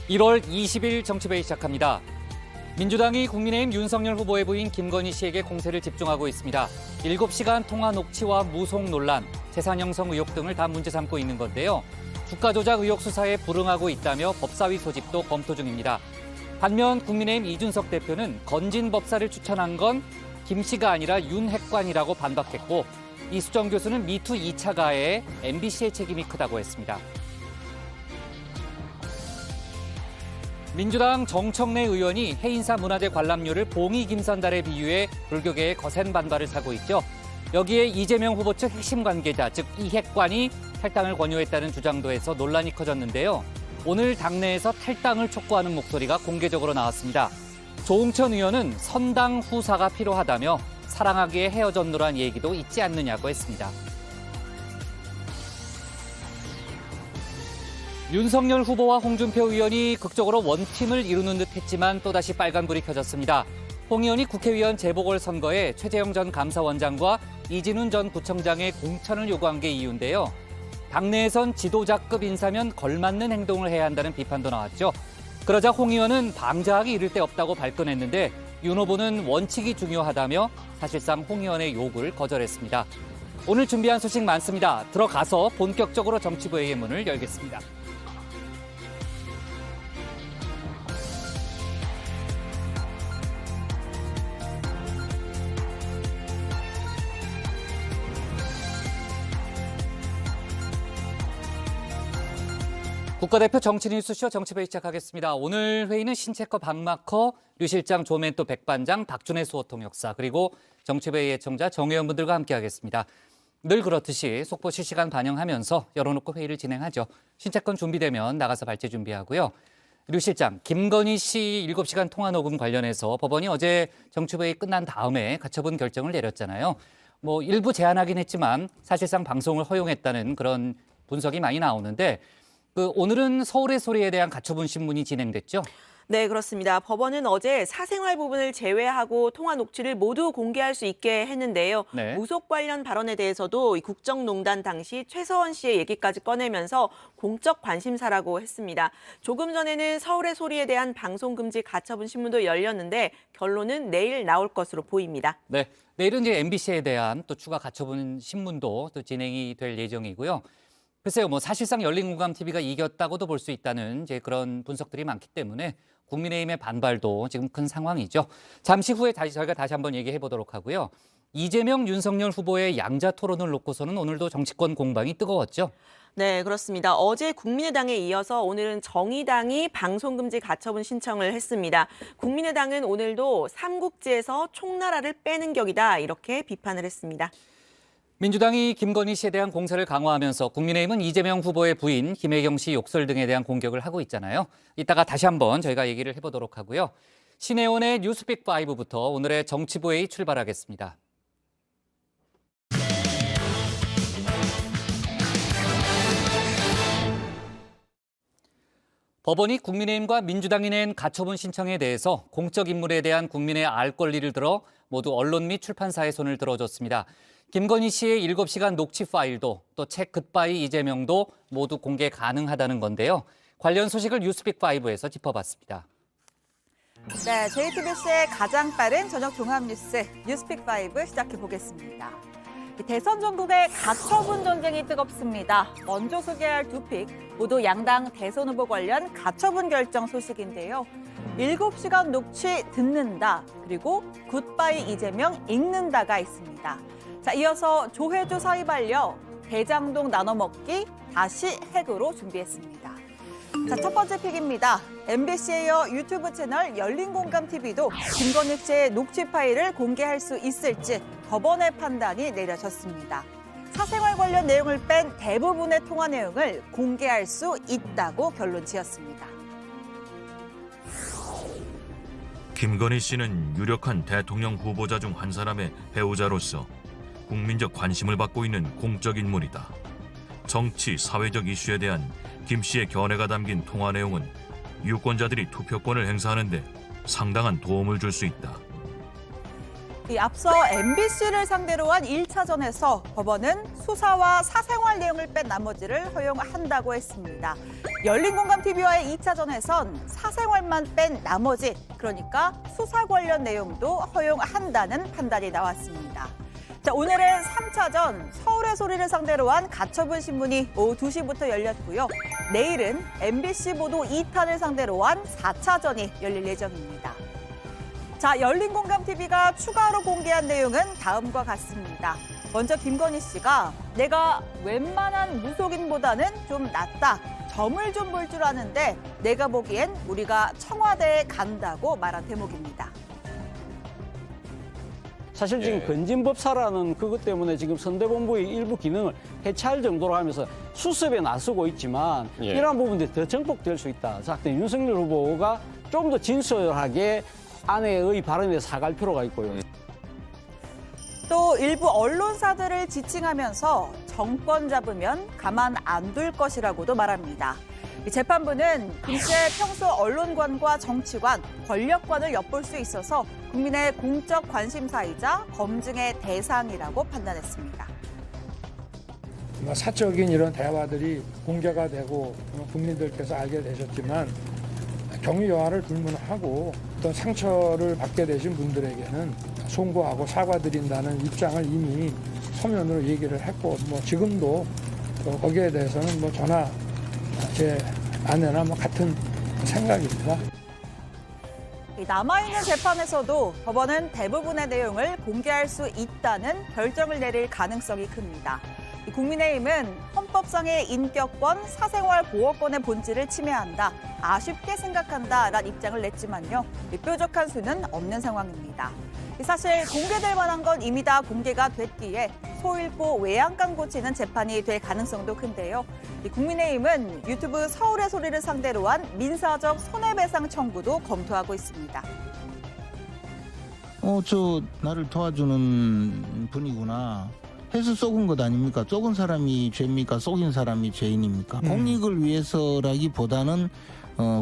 1월 20일 정치배이 시작합니다. 민주당이 국민의힘 윤석열 후보의 부인 김건희 씨에게 공세를 집중하고 있습니다. 7시간 통화 녹취와 무속 논란, 재산 형성 의혹 등을 다 문제 삼고 있는 건데요. 주가 조작 의혹 수사에 불응하고 있다며 법사위 소집도 검토 중입니다. 반면 국민의힘 이준석 대표는 건진 법사를 추천한 건 김 씨가 아니라 윤 핵관이라고 반박했고, 이수정 교수는 미투 2차 가해에 MBC의 책임이 크다고 했습니다. 민주당 정청래 의원이 해인사 문화재 관람료를 봉이 김선달에 비유해 불교계의 거센 반발을 사고 있죠. 여기에 이재명 후보 측 핵심 관계자, 즉 이핵관이 탈당을 권유했다는 주장도 해서 논란이 커졌는데요. 오늘 당내에서 탈당을 촉구하는 목소리가 공개적으로 나왔습니다. 조응천 의원은 선당 후사가 필요하다며 사랑하기에 헤어졌노란 얘기도 있지 않느냐고 했습니다. 윤석열 후보와 홍준표 의원이 극적으로 원팀을 이루는 듯 했지만 또다시 빨간불이 켜졌습니다. 홍 의원이 국회의원 재보궐선거에 최재형 전 감사원장과 이진훈 전 구청장의 공천을 요구한 게 이유인데요. 당내에선 지도자급 인사면 걸맞는 행동을 해야 한다는 비판도 나왔죠. 그러자 홍 의원은 방자하기 이를 데 없다고 발끈했는데 윤 후보는 원칙이 중요하다며 사실상 홍 의원의 요구를 거절했습니다. 오늘 준비한 소식 많습니다. 들어가서 본격적으로 정치부의 문을 열겠습니다. 국가대표 정치뉴스쇼 정치배이 시작하겠습니다. 오늘 회의는 신체커 박마커, 류 실장, 조멘토 백반장, 박준혜 수호통역사, 그리고 정치배이 애청자 정의원분들과 함께하겠습니다. 늘 그렇듯이 속보 실시간 반영하면서 열어놓고 회의를 진행하죠. 신체건 준비되면 나가서 발제 준비하고요. 류 실장, 김건희 씨 7시간 통화 녹음 관련해서 법원이 어제 정치배이 끝난 다음에 가처분 결정을 내렸잖아요. 일부 제한하긴 했지만 사실상 방송을 허용했다는 그런 분석이 많이 나오는데, 오늘은 서울의 소리에 대한 가처분 신문이 진행됐죠? 네, 그렇습니다. 법원은 어제 사생활 부분을 제외하고 통화 녹취를 모두 공개할 수 있게 했는데요. 네. 무속 관련 발언에 대해서도 이 국정농단 당시 최서원 씨의 얘기까지 꺼내면서 공적 관심사라고 했습니다. 조금 전에는 서울의 소리에 대한 방송 금지 가처분 신문도 열렸는데 결론은 내일 나올 것으로 보입니다. 네, 내일은 이제 MBC에 대한 또 추가 가처분 신문도 또 진행이 될 예정이고요. 글쎄요, 사실상 열린공감TV가 이겼다고도 볼 수 있다는 이제 그런 분석들이 많기 때문에 국민의힘의 반발도 지금 큰 상황이죠. 잠시 후에 저희가 다시 한번 얘기해 보도록 하고요. 이재명, 윤석열 후보의 양자 토론을 놓고서는 오늘도 정치권 공방이 뜨거웠죠. 네, 그렇습니다. 어제 국민의당에 이어서 오늘은 정의당이 방송금지 가처분 신청을 했습니다. 국민의당은 오늘도 삼국지에서 총나라를 빼는 격이다, 이렇게 비판을 했습니다. 민주당이 김건희 씨에 대한 공세를 강화하면서 국민의힘은 이재명 후보의 부인 김혜경 씨 욕설 등에 대한 공격을 하고 있잖아요. 이따가 다시 한번 저희가 얘기를 해보도록 하고요. 신혜원의 뉴스픽5부터 오늘의 정치부회의 출발하겠습니다. 법원이 국민의힘과 민주당이 낸 가처분 신청에 대해서 공적 인물에 대한 국민의 알 권리를 들어 모두 언론 및 출판사의 손을 들어줬습니다. 김건희 씨의 7시간 녹취 파일도 또 책 굿바이 이재명도 모두 공개 가능하다는 건데요. 관련 소식을 뉴스픽5에서 짚어봤습니다. 네, JTBC의 가장 빠른 저녁 종합 뉴스 뉴스픽5 시작해 보겠습니다. 대선 전국의 가처분 전쟁이 뜨겁습니다. 먼저 소개할 두 픽, 모두 양당 대선 후보 관련 가처분 결정 소식인데요. 7시간 녹취 듣는다, 그리고 굿바이 이재명 읽는다가 있습니다. 자, 이어서 조혜주 사위 반려, 대장동 나눠먹기, 다시 핵으로 준비했습니다. 자, 첫 번째 픽입니다. MBC에 이어 유튜브 채널 열린공감TV도 김건희 씨의 녹취 파일을 공개할 수 있을지 법원의 판단이 내려졌습니다. 사생활 관련 내용을 뺀 대부분의 통화 내용을 공개할 수 있다고 결론 지었습니다. 김건희 씨는 유력한 대통령 후보자 중 한 사람의 배우자로서 국민적 관심을 받고 있는 공적 인물이다. 정치, 사회적 이슈에 대한 김 씨의 견해가 담긴 통화 내용은 유권자들이 투표권을 행사하는 데 상당한 도움을 줄 수 있다. 이 앞서 MBC를 상대로 한 1차전에서 법원은 수사와 사생활 내용을 뺀 나머지를 허용한다고 했습니다. 열린공감TV와의 2차전에선 사생활만 뺀 나머지, 그러니까 수사 관련 내용도 허용한다는 판단이 나왔습니다. 자, 오늘은 3차전 서울의 소리를 상대로 한 가처분 신문이 오후 2시부터 열렸고요. 내일은 MBC 보도 2탄을 상대로 한 4차전이 열릴 예정입니다. 자, 열린공감TV가 추가로 공개한 내용은 다음과 같습니다. 먼저 김건희 씨가 내가 웬만한 무속인보다는 좀 낫다. 점을 좀 볼 줄 아는데 내가 보기엔 우리가 청와대에 간다고 말한 대목입니다. 사실 지금 건진법사라는 그것 때문에 지금 선대본부의 일부 기능을 해체할 정도로 하면서 수습에 나서고 있지만 이러한 부분들이 더 정복될 수 있다. 자, 윤석열 후보가 좀 더 진솔하게 아내의 발언에 사과할 필요가 있고요. 또 일부 언론사들을 지칭하면서 정권 잡으면 가만 안 둘 것이라고도 말합니다. 이 재판부는 김 씨의 평소 언론관과 정치관, 권력관을 엿볼 수 있어서 국민의 공적 관심사이자 검증의 대상이라고 판단했습니다. 사적인 이런 대화들이 공개가 되고 국민들께서 알게 되셨지만 경위여하를 불문하고 어떤 상처를 받게 되신 분들에게는 송구하고 사과드린다는 입장을 이미 서면으로 얘기를 했고 지금도 거기에 대해서는 저나 제 아내나 같은 생각입니다. 남아있는 재판에서도 법원은 대부분의 내용을 공개할 수 있다는 결정을 내릴 가능성이 큽니다. 국민의힘은 헌법상의 인격권, 사생활 보호권의 본질을 침해한다, 아쉽게 생각한다라는 입장을 냈지만요. 뾰족한 수는 없는 상황입니다. 사실 공개될 만한 건 이미 다 공개가 됐기에 소잃고 외양간 고치는 재판이 될 가능성도 큰데요. 국민의힘은 유튜브 서울의 소리를 상대로 한 민사적 손해배상 청구도 검토하고 있습니다. 저 나를 도와주는 분이구나 해서 쏘은 것 아닙니까? 쏘은 사람이 죄입니까? 쏘인 사람이 죄인입니까? 공익을 위해서라기보다는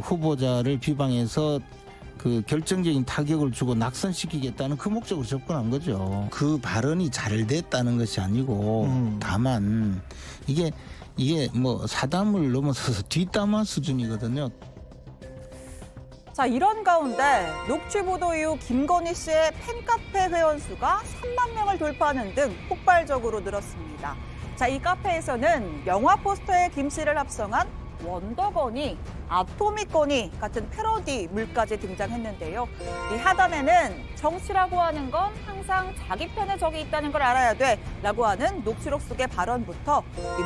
후보자를 비방해서 그 결정적인 타격을 주고 낙선시키겠다는 그 목적으로 접근한 거죠. 그 발언이 잘 됐다는 것이 아니고 다만 이게 사담을 넘어서서 뒷담화 수준이거든요. 자, 이런 가운데 녹취 보도 이후 김건희 씨의 팬카페 회원 수가 3만 명을 돌파하는 등 폭발적으로 늘었습니다. 자, 이 카페에서는 영화 포스터에 김 씨를 합성한 원더건이, 아토미건이 같은 패러디 물까지 등장했는데요. 이 하단에는 정치라고 하는 건 항상 자기 편에 적이 있다는 걸 알아야 돼 라고 하는 녹취록 속의 발언부터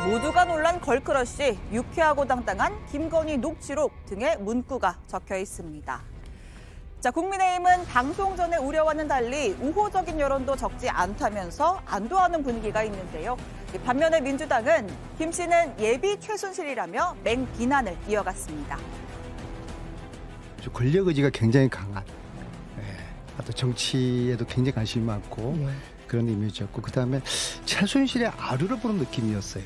모두가 놀란 걸크러쉬, 유쾌하고 당당한 김건희 녹취록 등의 문구가 적혀 있습니다. 자, 국민의힘은 방송 전의 우려와는 달리 우호적인 여론도 적지 않다면서 안도하는 분위기가 있는데요. 반면에 민주당은 김 씨는 예비 최순실이라며 맹비난을 이어갔습니다. 권력 의지가 굉장히 강한, 또 정치에도 굉장히 관심이 많고 그런 이미지였고, 그다음에 최순실의 아류를 보는 느낌이었어요.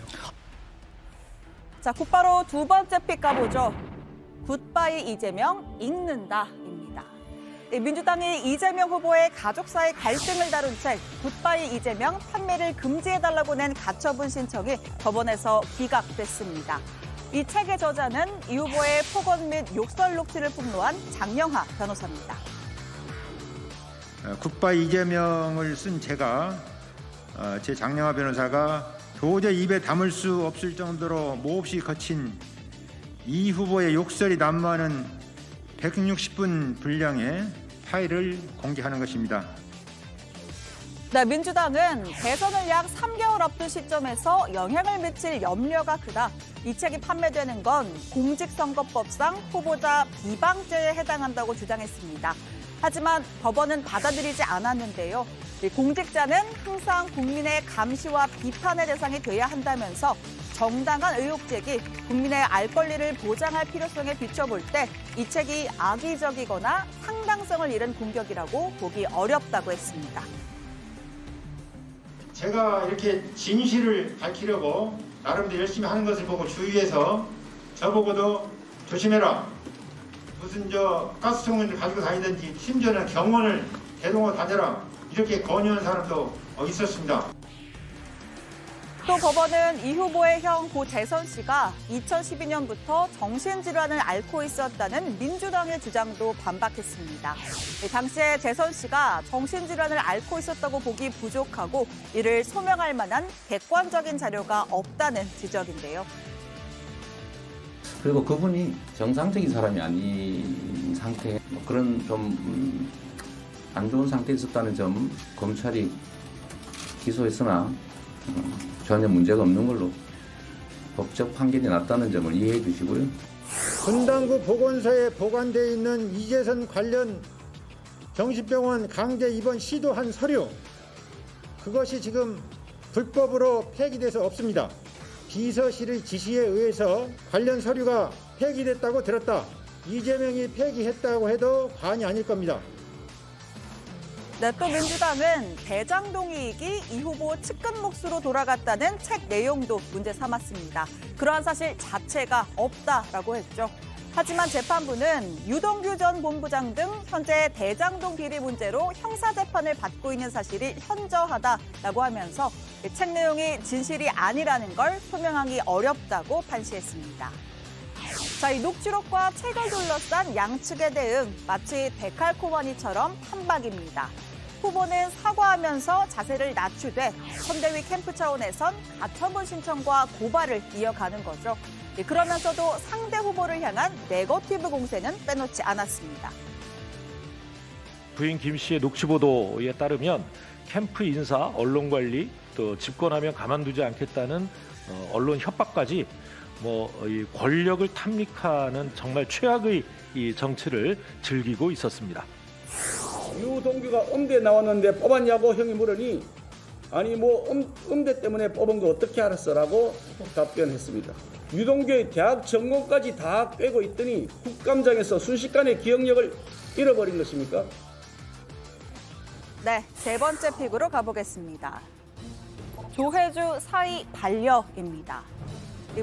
자, 곧바로 두 번째 픽 가보죠. 굿바이 이재명 읽는다입니다. 민주당이 이재명 후보의 가족사의 갈등을 다룬 책 굿바이 이재명 판매를 금지해달라고 낸 가처분 신청이 법원에서 기각됐습니다. 이 책의 저자는 이 후보의 폭언 및 욕설 녹취를 폭로한 장영하 변호사입니다. 굿바이 이재명을 쓴 제가 제 장영하 변호사가 도저히 입에 담을 수 없을 정도로 몹시 거친 이 후보의 욕설이 난무하는 160분 분량의 파일을 공개하는 것입니다. 네, 민주당은 대선을 약 3개월 앞둔 시점에서 영향을 미칠 염려가 크다. 이 책이 판매되는 건 공직선거법상 후보자 비방죄에 해당한다고 주장했습니다. 하지만 법원은 받아들이지 않았는데요. 공직자는 항상 국민의 감시와 비판의 대상이 돼야 한다면서 정당한 의혹 제기, 국민의 알 권리를 보장할 필요성에 비춰볼 때 이 책이 악의적이거나 상당성을 잃은 공격이라고 보기 어렵다고 했습니다. 제가 이렇게 진실을 밝히려고 나름대로 열심히 하는 것을 보고 주위에서 저보고도 조심해라, 무슨 가스통을 가지고 다니든지 심지어는 경원을 대동으로 다녀라, 이렇게 건의한 사람도 있었습니다. 또 법원은 이 후보의 형 고 재선 씨가 2012년부터 정신질환을 앓고 있었다는 민주당의 주장도 반박했습니다. 당시에 재선 씨가 정신질환을 앓고 있었다고 보기 부족하고 이를 소명할 만한 객관적인 자료가 없다는 지적인데요. 그리고 그분이 정상적인 사람이 아닌 상태, 그런 좀 안 좋은 상태에 있었다는 점 검찰이 기소했으나 전혀 문제가 없는 걸로 법적 판결이 났다는 점을 이해해 주시고요. 분당구 보건소에 보관되어 있는 이재선 관련 정신병원 강제 입원 시도한 서류, 그것이 지금 불법으로 폐기돼서 없습니다. 비서실의 지시에 의해서 관련 서류가 폐기됐다고 들었다. 이재명이 폐기했다고 해도 과언이 아닐 겁니다. 네, 또 민주당은 대장동 이익이 이 후보 측근 몫으로 돌아갔다는 책 내용도 문제 삼았습니다. 그러한 사실 자체가 없다라고 했죠. 하지만 재판부는 유동규 전 본부장 등 현재 대장동 비리 문제로 형사재판을 받고 있는 사실이 현저하다라고 하면서 책 내용이 진실이 아니라는 걸 소명하기 어렵다고 판시했습니다. 자, 이 녹취록과 책을 둘러싼 양측의 대응, 마치 데칼코마니처럼 판박입니다. 후보는 사과하면서 자세를 낮추되 선대위 캠프 차원에선 가처분 신청과 고발을 이어가는 거죠. 그러면서도 상대 후보를 향한 네거티브 공세는 빼놓지 않았습니다. 부인 김 씨의 녹취 보도에 따르면 캠프 인사, 언론 관리, 또 집권하면 가만두지 않겠다는 언론 협박까지 이 권력을 탐닉하는 정말 최악의 이 정치를 즐기고 있었습니다. 유동규가 음대 나왔는데 뽑았냐고 형이 물으니 아니 음대 때문에 뽑은 거 어떻게 알았어라고 답변했습니다. 유동규의 대학 전공까지 다 꿰고 있더니 국감장에서 순식간에 기억력을 잃어버린 것입니까? 네, 세 번째 픽으로 가보겠습니다. 조혜주 사의 반려입니다.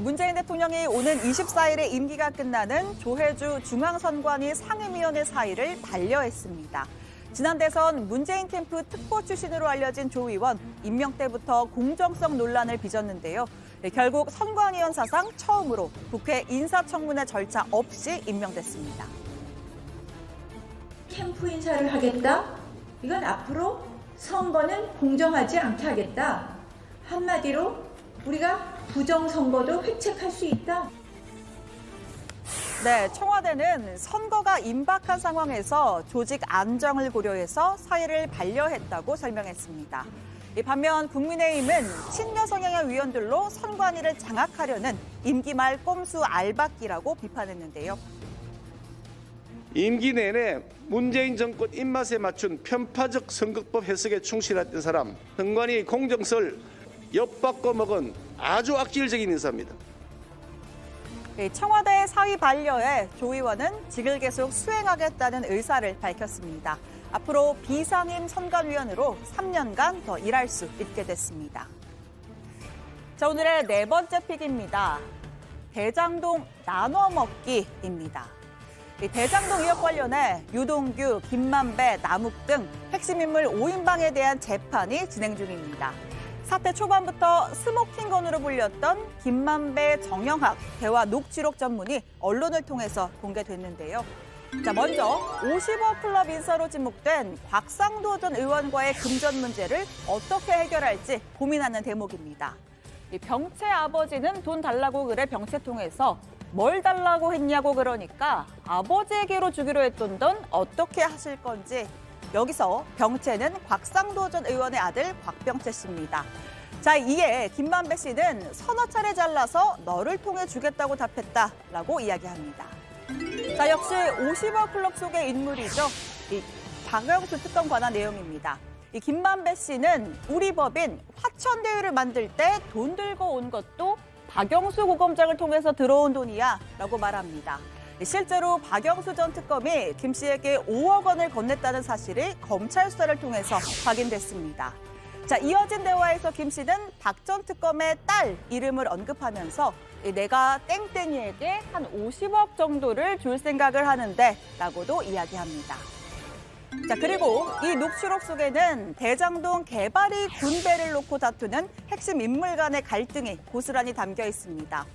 문재인 대통령이 오는 24일에 임기가 끝나는 조혜주 중앙선관위 상임위원회 사의를 반려했습니다. 지난 대선 문재인 캠프 특보 출신으로 알려진 조 의원, 임명 때부터 공정성 논란을 빚었는데요. 결국 선관위원 사상 처음으로 국회 인사청문회 절차 없이 임명됐습니다. 캠프 인사를 하겠다? 이건 앞으로 선거는 공정하지 않게 하겠다. 한마디로 우리가 부정선거도 획책할 수 있다. 네, 청와대는 선거가 임박한 상황에서 조직 안정을 고려해서 사의를 반려했다고 설명했습니다. 반면 국민의힘은 친여 성향의 위원들로 선관위를 장악하려는 임기 말 꼼수 알박기라고 비판했는데요. 임기 내내 문재인 정권 입맛에 맞춘 편파적 선거법 해석에 충실했던 사람, 선관위 공정성을 엿바꿔 먹은 아주 악질적인 인사입니다. 청와대 사의 반려에 조 의원은 직을 계속 수행하겠다는 의사를 밝혔습니다. 앞으로 비상임 선관위원으로 3년간 더 일할 수 있게 됐습니다. 자, 오늘의 네 번째 픽입니다. 대장동 나눠먹기입니다. 대장동 의혹 관련해 유동규, 김만배, 남욱 등 핵심 인물 5인방에 대한 재판이 진행 중입니다. 사태 초반부터 스모킹건으로 불렸던 김만배, 정영학 대화 녹취록 전문이 언론을 통해서 공개됐는데요. 자, 먼저 50억 클럽 인사로 지목된 곽상도 전 의원과의 금전 문제를 어떻게 해결할지 고민하는 대목입니다. 병채 아버지는 돈 달라고 그래 병채 통해서 뭘 달라고 했냐고 그러니까 아버지에게로 주기로 했던 돈 어떻게 하실 건지. 여기서 병채는 곽상도 전 의원의 아들 곽병채 씨입니다. 자, 이에 김만배 씨는 서너 차례 잘라서 너를 통해 주겠다고 답했다라고 이야기합니다. 자, 역시 50억 클럽 속의 인물이죠. 이 박영수 특검 관한 내용입니다. 이 김만배 씨는 우리 법인 화천대유를 만들 때 돈 들고 온 것도 박영수 고검장을 통해서 들어온 돈이야 라고 말합니다. 실제로 박영수 전 특검이 김 씨에게 5억 원을 건넸다는 사실이 검찰 수사를 통해서 확인됐습니다. 자, 이어진 대화에서 김 씨는 박 전 특검의 딸 이름을 언급하면서 내가 땡땡이에게 한 50억 정도를 줄 생각을 하는데 라고도 이야기합니다. 자, 그리고 이 녹취록 속에는 대장동 개발이 군대를 놓고 다투는 핵심 인물 간의 갈등이 고스란히 담겨 있습니다.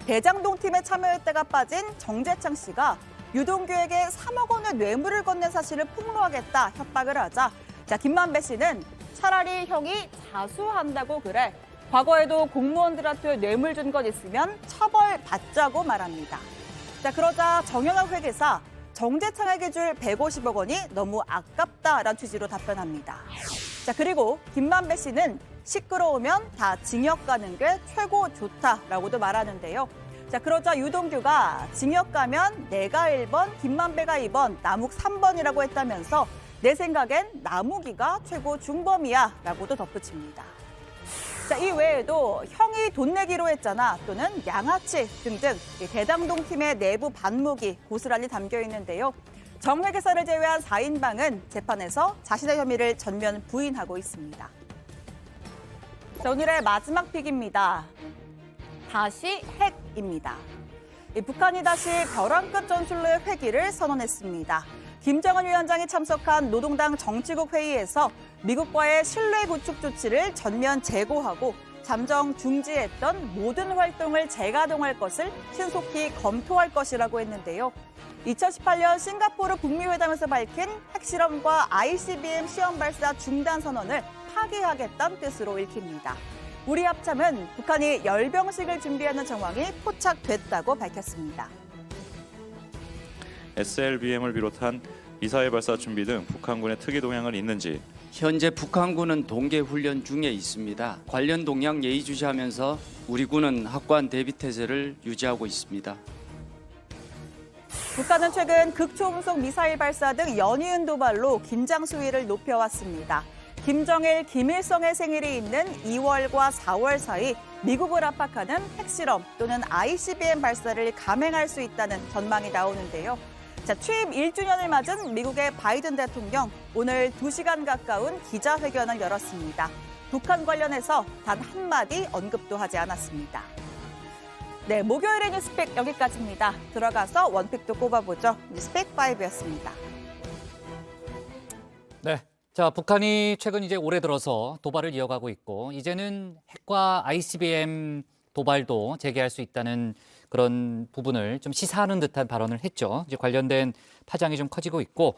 대장동 팀에 참여했다가 빠진 정재창 씨가 유동규에게 3억 원의 뇌물을 건넨 사실을 폭로하겠다 협박을 하자, 자, 김만배 씨는 차라리 형이 자수한다고 그래. 과거에도 공무원들한테 뇌물 준 것 있으면 처벌받자고 말합니다. 자, 그러자 정영학 회계사 정재창에게 줄 150억 원이 너무 아깝다라는 취지로 답변합니다. 자, 그리고 김만배 씨는 시끄러우면 다 징역 가는 게 최고 좋다라고도 말하는데요. 자, 그러자 유동규가 징역 가면 내가 1번, 김만배가 2번, 남욱 3번이라고 했다면서 내 생각엔 남욱이가 최고 중범이야 라고도 덧붙입니다. 자, 이 외에도 형이 돈 내기로 했잖아 또는 양아치 등등 대장동 팀의 내부 반목이 고스란히 담겨 있는데요. 정 회계사를 제외한 4인방은 재판에서 자신의 혐의를 전면 부인하고 있습니다. 자, 오늘의 마지막 픽입니다. 다시 핵입니다. 북한이 다시 벼랑 끝 전술로의 회기를 선언했습니다. 김정은 위원장이 참석한 노동당 정치국 회의에서 미국과의 신뢰 구축 조치를 전면 재고하고 잠정 중지했던 모든 활동을 재가동할 것을 신속히 검토할 것이라고 했는데요. 2018년 싱가포르 북미 회담에서 밝힌 핵실험과 ICBM 시험 발사 중단 선언을 파기하겠다는 뜻으로 읽힙니다. 우리 합참은 북한이 열병식을 준비하는 정황이 포착됐다고 밝혔습니다. SLBM을 비롯한 미사일 발사 준비 등 북한군의 특이 동향은 있는지. 현재 북한군은 동계 훈련 중에 있습니다. 관련 동향 예의주시하면서 우리 군은 확고한 대비 태세를 유지하고 있습니다. 북한은 최근 극초음속 미사일 발사 등 연이은 도발로 긴장 수위를 높여왔습니다. 김정일, 김일성의 생일이 있는 2월과 4월 사이 미국을 압박하는 핵실험 또는 ICBM 발사를 감행할 수 있다는 전망이 나오는데요. 자, 취임 1주년을 맞은 미국의 바이든 대통령, 오늘 2시간 가까운 기자회견을 열었습니다. 북한 관련해서 단 한마디 언급도 하지 않았습니다. 네, 목요일의 뉴스픽 여기까지입니다. 들어가서 원픽도 꼽아보죠. 뉴스픽 5였습니다. 네. 자, 북한이 최근 이제 올해 들어서 도발을 이어가고 있고 이제는 핵과 ICBM 도발도 재개할 수 있다는 그런 부분을 좀 시사하는 듯한 발언을 했죠. 이제 관련된 파장이 좀 커지고 있고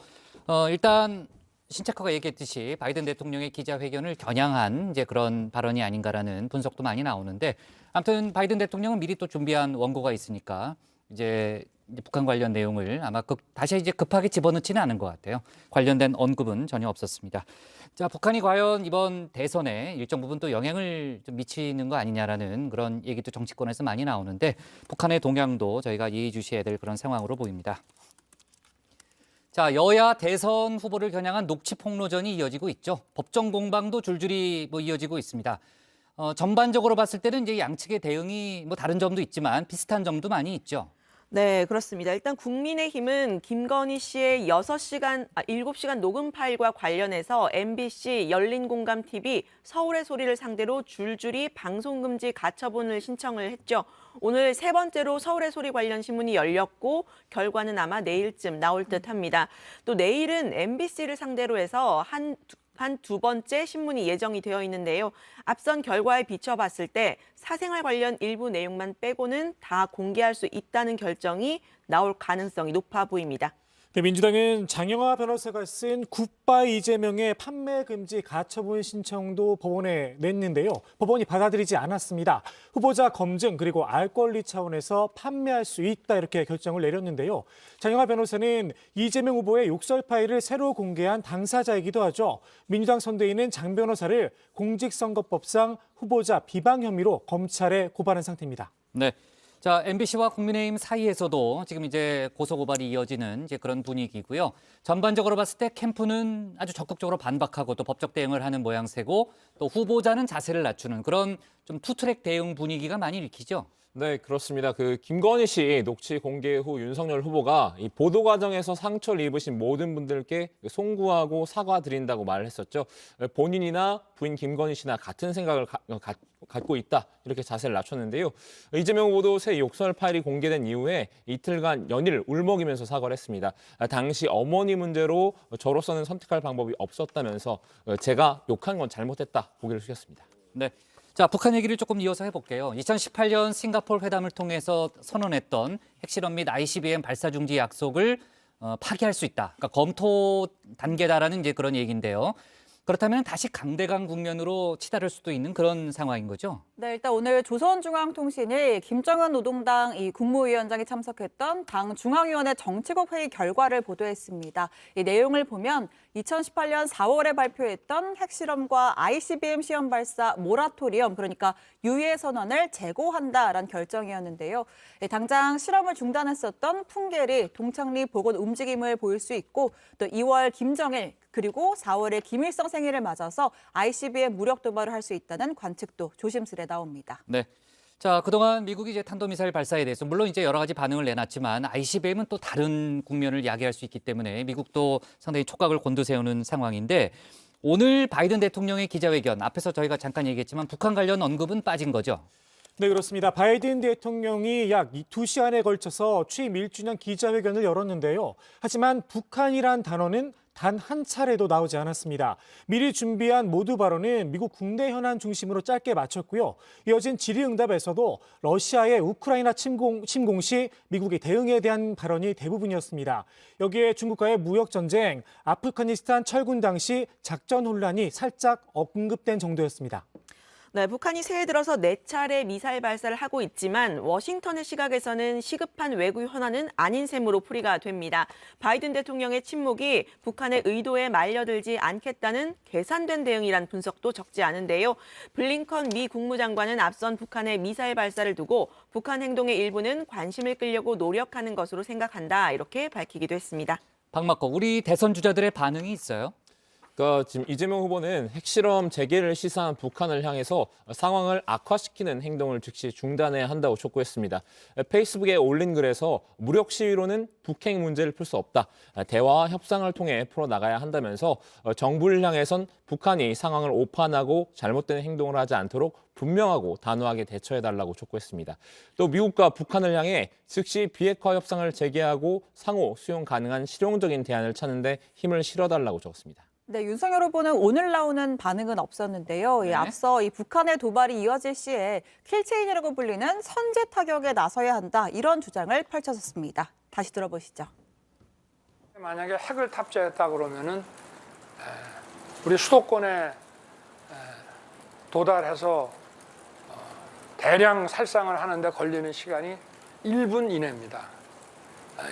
일단 신체커가 얘기했듯이 바이든 대통령의 기자회견을 겨냥한 이제 그런 발언이 아닌가라는 분석도 많이 나오는데 아무튼 바이든 대통령은 미리 또 준비한 원고가 있으니까 이제 북한 관련 내용을 아마 다시 이제 급하게 집어넣지는 않은 것 같아요. 관련된 언급은 전혀 없었습니다. 자, 북한이 과연 이번 대선에 일정 부분 또 영향을 좀 미치는 거 아니냐라는 그런 얘기도 정치권에서 많이 나오는데 북한의 동향도 저희가 예의주시해야 될 그런 상황으로 보입니다. 자, 여야 대선 후보를 겨냥한 녹취 폭로전이 이어지고 있죠. 법정 공방도 줄줄이 이어지고 있습니다. 전반적으로 봤을 때는 이제 양측의 대응이 다른 점도 있지만 비슷한 점도 많이 있죠. 네, 그렇습니다. 일단 국민의힘은 김건희 씨의 7시간 녹음 파일과 관련해서 MBC, 열린공감TV, 서울의 소리를 상대로 줄줄이 방송금지 가처분을 신청을 했죠. 오늘 세 번째로 서울의 소리 관련 신문이 열렸고 결과는 아마 내일쯤 나올 듯합니다. 또 내일은 MBC를 상대로 해서 한 두 번째 신문이 예정이 되어 있는데요. 앞선 결과에 비춰봤을 때 사생활 관련 일부 내용만 빼고는 다 공개할 수 있다는 결정이 나올 가능성이 높아 보입니다. 네, 민주당은 장영하 변호사가 쓴 굿바이 이재명의 판매 금지 가처분 신청도 법원에 냈는데요. 법원이 받아들이지 않았습니다. 후보자 검증 그리고 알 권리 차원에서 판매할 수 있다 이렇게 결정을 내렸는데요. 장영하 변호사는 이재명 후보의 욕설 파일을 새로 공개한 당사자이기도 하죠. 민주당 선대위는 장 변호사를 공직선거법상 후보자 비방 혐의로 검찰에 고발한 상태입니다. 네. 자, MBC와 국민의힘 사이에서도 지금 이제 고소고발이 이어지는 이제 그런 분위기고요. 전반적으로 봤을 때 캠프는 아주 적극적으로 반박하고 또 법적 대응을 하는 모양새고 또 후보자는 자세를 낮추는 그런 좀 투트랙 대응 분위기가 많이 읽히죠. 네, 그렇습니다. 김건희 씨 녹취 공개 후 윤석열 후보가 이 보도 과정에서 상처를 입으신 모든 분들께 송구하고 사과드린다고 말을 했었죠. 본인이나 부인 김건희 씨나 같은 생각을 갖고 있다, 이렇게 자세를 낮췄는데요. 이재명 후보도 새 욕설 파일이 공개된 이후에 이틀간 연일 울먹이면서 사과를 했습니다. 당시 어머니 문제로 저로서는 선택할 방법이 없었다면서 제가 욕한 건 잘못했다, 고개를 숙였습니다. 네. 자, 북한 얘기를 조금 이어서 해볼게요. 2018년 싱가포르 회담을 통해서 선언했던 핵실험 및 ICBM 발사 중지 약속을 파기할 수 있다. 그러니까 검토 단계다라는 이제 그런 얘기인데요. 그렇다면 다시 강대강 국면으로 치달을 수도 있는 그런 상황인 거죠? 네, 일단 오늘 조선중앙통신이 김정은 노동당 이 국무위원장이 참석했던 당 중앙위원회 정치국 회의 결과를 보도했습니다. 이 내용을 보면 2018년 4월에 발표했던 핵실험과 ICBM 시험 발사 모라토리엄, 그러니까 유예 선언을 재고한다라는 결정이었는데요. 당장 실험을 중단했었던 풍계리, 동창리 복원 움직임을 보일 수 있고, 또 2월 김정일 그리고 4월에 김일성 생일을 맞아서 ICBM 무력 도발을 할 수 있다는 관측도 조심스레 나옵니다. 네. 자, 그동안 미국이 이제 탄도미사일 발사에 대해서 물론 이제 여러 가지 반응을 내놨지만 ICBM은 또 다른 국면을 야기할 수 있기 때문에 미국도 상당히 촉각을 곤두세우는 상황인데, 오늘 바이든 대통령의 기자회견, 앞에서 저희가 잠깐 얘기했지만 북한 관련 언급은 빠진 거죠? 네, 그렇습니다. 바이든 대통령이 약 2시간에 걸쳐서 취임 1주년 기자회견을 열었는데요. 하지만 북한이란 단어는 단 한 차례도 나오지 않았습니다. 미리 준비한 모두 발언은 미국 국내 현안 중심으로 짧게 마쳤고요. 이어진 질의응답에서도 러시아의 우크라이나 침공 시 미국의 대응에 대한 발언이 대부분이었습니다. 여기에 중국과의 무역전쟁, 아프가니스탄 철군 당시 작전 혼란이 살짝 언급된 정도였습니다. 네, 북한이 새해 들어서 4차례 미사일 발사를 하고 있지만 워싱턴의 시각에서는 시급한 외교 현안은 아닌 셈으로 풀이가 됩니다. 바이든 대통령의 침묵이 북한의 의도에 말려들지 않겠다는 계산된 대응이란 분석도 적지 않은데요. 블링컨 미 국무장관은 앞선 북한의 미사일 발사를 두고 북한 행동의 일부는 관심을 끌려고 노력하는 것으로 생각한다, 이렇게 밝히기도 했습니다. 박막거, 우리 대선 주자들의 반응이 있어요? 지금 이재명 후보는 핵실험 재개를 시사한 북한을 향해서 상황을 악화시키는 행동을 즉시 중단해야 한다고 촉구했습니다. 페이스북에 올린 글에서 무력 시위로는 북핵 문제를 풀 수 없다. 대화와 협상을 통해 풀어나가야 한다면서 정부를 향해선 북한이 상황을 오판하고 잘못된 행동을 하지 않도록 분명하고 단호하게 대처해달라고 촉구했습니다. 또 미국과 북한을 향해 즉시 비핵화 협상을 재개하고 상호 수용 가능한 실용적인 대안을 찾는 데 힘을 실어달라고 적었습니다. 네, 윤석열 후보는 오늘 나오는 반응은 없었는데요. 네. 앞서 이 북한의 도발이 이어질 시에 킬체인이라고 불리는 선제 타격에 나서야 한다, 이런 주장을 펼쳤습니다. 다시 들어보시죠. 만약에 핵을 탑재했다 그러면은 우리 수도권에 도달해서 대량 살상을 하는데 걸리는 시간이 1분 이내입니다.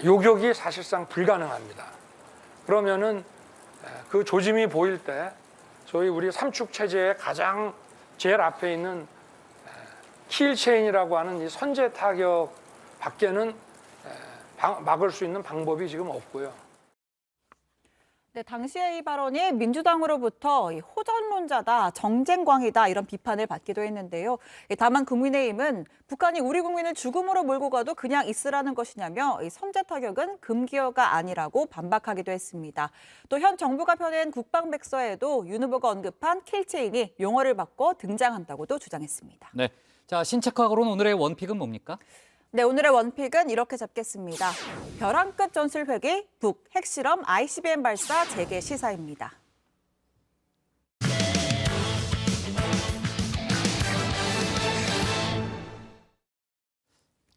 요격이 사실상 불가능합니다. 그러면은 그 조짐이 보일 때 소위 우리 삼축 체제의 가장 제일 앞에 있는 킬체인이라고 하는 이 선제 타격 밖에는 막을 수 있는 방법이 지금 없고요. 네, 당시의 이 발언이 민주당으로부터 호전론자다, 정쟁광이다, 이런 비판을 받기도 했는데요. 다만 국민의힘은 북한이 우리 국민을 죽음으로 몰고 가도 그냥 있으라는 것이냐며 이 선제 타격은 금기어가 아니라고 반박하기도 했습니다. 또 현 정부가 펴낸 국방백서에도 윤 후보가 언급한 킬체인이 용어를 바꿔 등장한다고도 주장했습니다. 네. 자, 신체과 거론 오늘의 원픽은 뭡니까? 네, 오늘의 원픽은 이렇게 잡겠습니다. 벼랑 끝 전술회기, 북 핵실험 ICBM 발사 재개 시사입니다.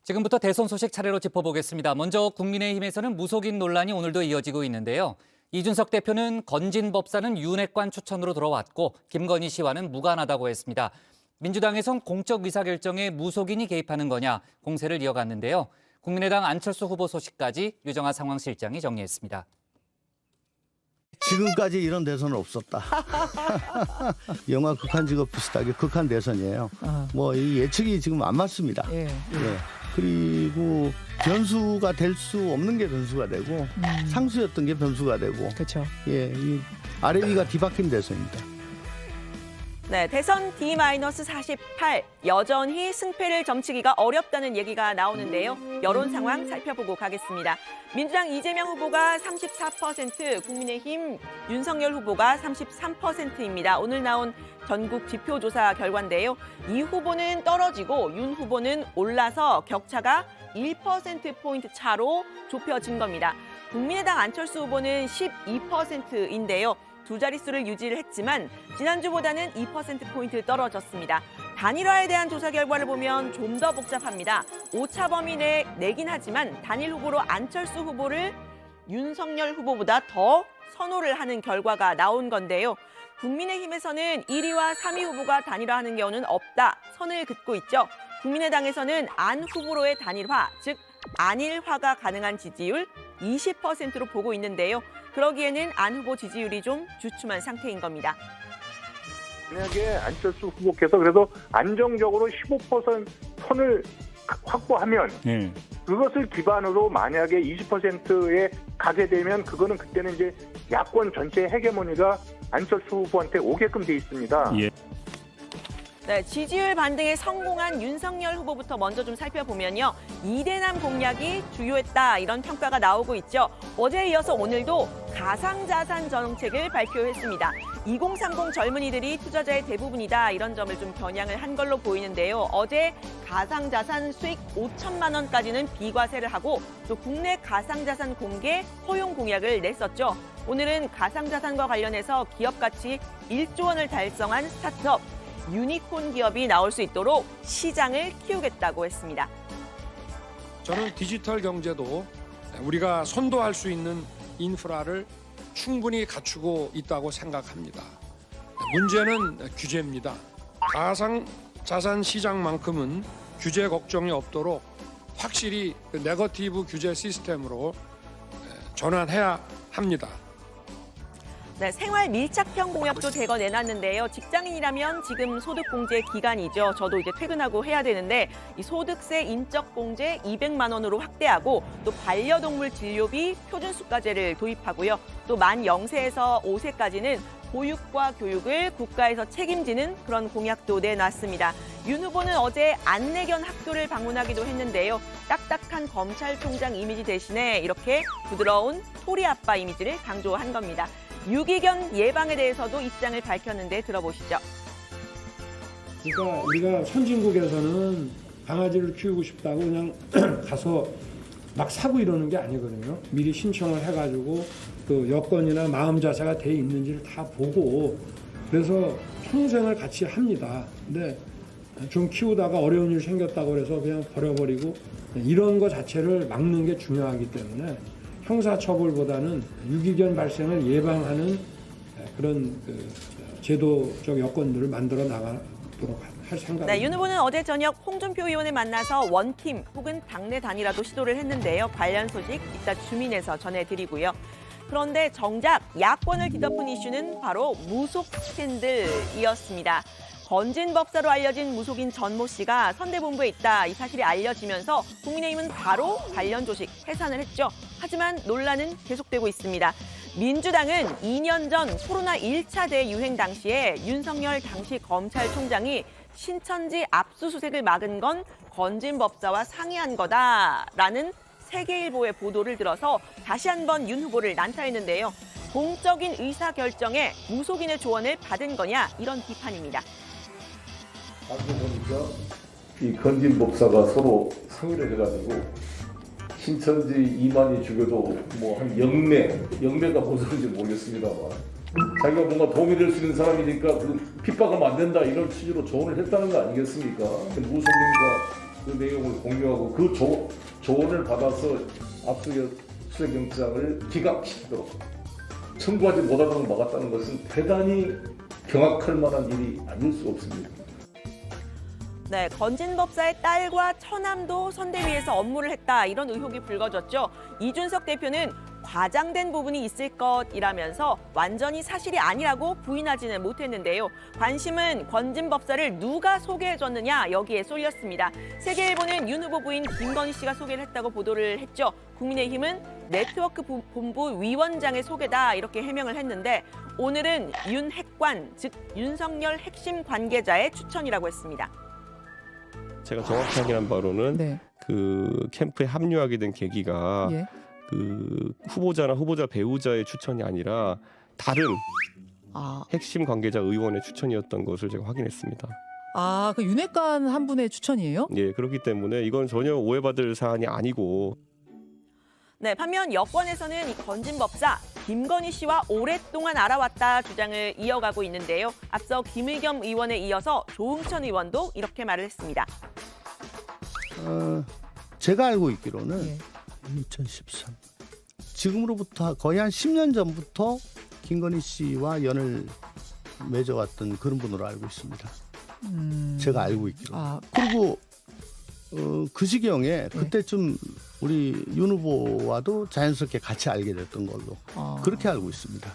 지금부터 대선 소식 차례로 짚어보겠습니다. 먼저 국민의힘에서는 무속인 논란이 오늘도 이어지고 있는데요. 이준석 대표는 건진 법사는 윤핵관 추천으로 들어왔고 김건희 씨와는 무관하다고 했습니다. 민주당에선 공적 의사결정에 무속인이 개입하는 거냐 공세를 이어갔는데요. 국민의당 안철수 후보 소식까지 유정아 상황실장이 정리했습니다. 지금까지 이런 대선은 없었다. 영화 극한 직업 비슷하게 극한 대선이에요. 뭐 이 예측이 지금 안 맞습니다. 예. 그리고 변수가 될 수 없는 게 변수가 되고 상수였던 게 변수가 되고. 그렇죠. 예, 이 아래 위가 뒤바뀐 대선입니다. 네, 대선 D-48 여전히 승패를 점치기가 어렵다는 얘기가 나오는데요. 여론 상황 살펴보고 가겠습니다. 민주당 이재명 후보가 34%, 국민의힘 윤석열 후보가 33%입니다. 오늘 나온 전국 지표조사 결과인데요. 이 후보는 떨어지고 윤 후보는 올라서 격차가 1%포인트 차로 좁혀진 겁니다. 국민의당 안철수 후보는 12%인데요. 두 자릿수를 유지를 했지만 지난주보다는 2%포인트 떨어졌습니다. 단일화에 대한 조사 결과를 보면 좀 더 복잡합니다. 오차 범위 내에 내긴 하지만 단일 후보로 안철수 후보를 윤석열 후보보다 더 선호를 하는 결과가 나온 건데요. 국민의힘에서는 1위와 3위 후보가 단일화하는 경우는 없다. 선을 긋고 있죠. 국민의당에서는 안 후보로의 단일화, 즉 안일화가 가능한 지지율 20%로 보고 있는데요. 그러기에는 안 후보 지지율이 좀 주춤한 상태인 겁니다. 만약에 안철수 후보께서 그래도 안정적으로 15% 선을 확보하면 그것을 기반으로 만약에 20%에 가게 되면 그거는 그때는 이제 야권 전체 헤게모니가 안철수 후보한테 오게끔 돼 있습니다. 네, 지지율 반등에 성공한 윤석열 후보부터 먼저 좀 살펴보면요. 2대남 공약이 주요했다 이런 평가가 나오고 있죠. 어제에 이어서 오늘도 가상자산 정책을 발표했습니다. 2030 젊은이들이 투자자의 대부분이다 이런 점을 좀 겨냥을 한 걸로 보이는데요. 어제 가상자산 수익 5천만 원까지는 비과세를 하고 또 국내 가상자산 공개 허용 공약을 냈었죠. 오늘은 가상자산과 관련해서 기업 가치 1조 원을 달성한 스타트업 유니콘 기업이 나올 수 있도록 시장을 키우겠다고 했습니다. 저는 디지털 경제도 우리가 선도할 수 있는 인프라를 충분히 갖추고 있다고 생각합니다. 문제는 규제입니다. 가상자산 시장만큼은 규제 걱정이 없도록 확실히 네거티브 규제 시스템으로 전환해야 합니다. 네, 생활 밀착형 공약도 대거 내놨는데요. 직장인이라면 지금 소득공제 기간이죠. 저도 이제 퇴근하고 해야 되는데 이 소득세 인적공제 200만 원으로 확대하고 또 반려동물 진료비 표준수가제를 도입하고요. 또 만 0세에서 5세까지는 보육과 교육을 국가에서 책임지는 그런 공약도 내놨습니다. 윤 후보는 어제 안내견 학교를 방문하기도 했는데요. 딱딱한 검찰총장 이미지 대신에 이렇게 부드러운 토리 아빠 이미지를 강조한 겁니다. 유기견 예방에 대해서도 입장을 밝혔는데 들어보시죠. 그러니까 우리가 선진국에서는 강아지를 키우고 싶다고 그냥 가서 막 사고 이러는 게 아니거든요. 미리 신청을 해가지고 그 여건이나 마음 자세가 돼 있는지를 다 보고 그래서 평생을 같이 합니다. 근데 좀 키우다가 어려운 일 생겼다고 해서 그냥 버려버리고 이런 거 자체를 막는 게 중요하기 때문에 형사처벌보다는 유기견 발생을 예방하는 그런 제도적 여건들을 만들어 나가도록 할 생각입니다. 네, 윤 후보는 어제 저녁 홍준표 의원을 만나서 원팀 혹은 당내 단일화도 시도를 했는데요. 관련 소식 이따 주민에서 전해드리고요. 그런데 정작 야권을 뒤덮은 이슈는 바로 무속 스캔들이었습니다. 건진법사로 알려진 무속인 전모 씨가 선대본부에 있다 이 사실이 알려지면서 국민의힘은 바로 관련 조직 해산을 했죠. 하지만 논란은 계속되고 있습니다. 민주당은 2년 전 코로나 1차 대유행 당시에 윤석열 당시 검찰총장이 신천지 압수수색을 막은 건 건진법사와 상의한 거다라는 세계일보의 보도를 들어서 다시 한번 윤 후보를 난타했는데요. 공적인 의사결정에 무속인의 조언을 받은 거냐 이런 비판입니다. 방금 보니까 이 건진 법사가 서로 상의를 해가지고 신천지 이만희 죽여도 뭐 한 영매가 무슨 소리인지 모르겠습니다만 자기가 뭔가 도움이 될 수 있는 사람이니까 핍박하면 안 된다 이런 취지로 조언을 했다는 거 아니겠습니까? 무속인과 그 내용을 공유하고 그 조언을 받아서 압수수색 영장을 기각시키도록 청구하지 못하도록 막았다는 것은 대단히 경악할 만한 일이 아닐 수 없습니다. 네, 건진법사의 딸과 처남도 선대위에서 업무를 했다 이런 의혹이 불거졌죠. 이준석 대표는 과장된 부분이 있을 것이라면서 완전히 사실이 아니라고 부인하지는 못했는데요. 관심은 권진법사를 누가 소개해줬느냐 여기에 쏠렸습니다. 세계일보는 윤 후보 부인 김건희 씨가 소개를 했다고 보도를 했죠. 국민의힘은 네트워크 본부 위원장의 소개다 이렇게 해명을 했는데 오늘은 윤 핵관, 즉 윤석열 핵심 관계자의 추천이라고 했습니다. 제가 정확하게 한 바로는 그 캠프에 합류하게 된 계기가 그 후보자나 후보자 배우자의 추천이 아니라 다른 핵심 관계자 의원의 추천이었던 것을 제가 확인했습니다. 아, 그 윤핵관 한 분의 추천이에요? 예, 그렇기 때문에 이건 전혀 오해받을 사안이 아니고. 네, 반면 여권에서는 이 건진법사 김건희 씨와 오랫동안 알아왔다 주장을 이어가고 있는데요. 앞서 김의겸 의원에 이어서 조응천 의원도 이렇게 말을 했습니다. 제가 알고 있기로는 2013 지금으로부터 거의 한 10년 전부터 김건희 씨와 연을 맺어왔던 그런 분으로 알고 있습니다. 제가 알고 있기로. 그리고 그 시경에 그때쯤 우리 윤 후보와도 자연스럽게 같이 알게 됐던 걸로 그렇게 알고 있습니다.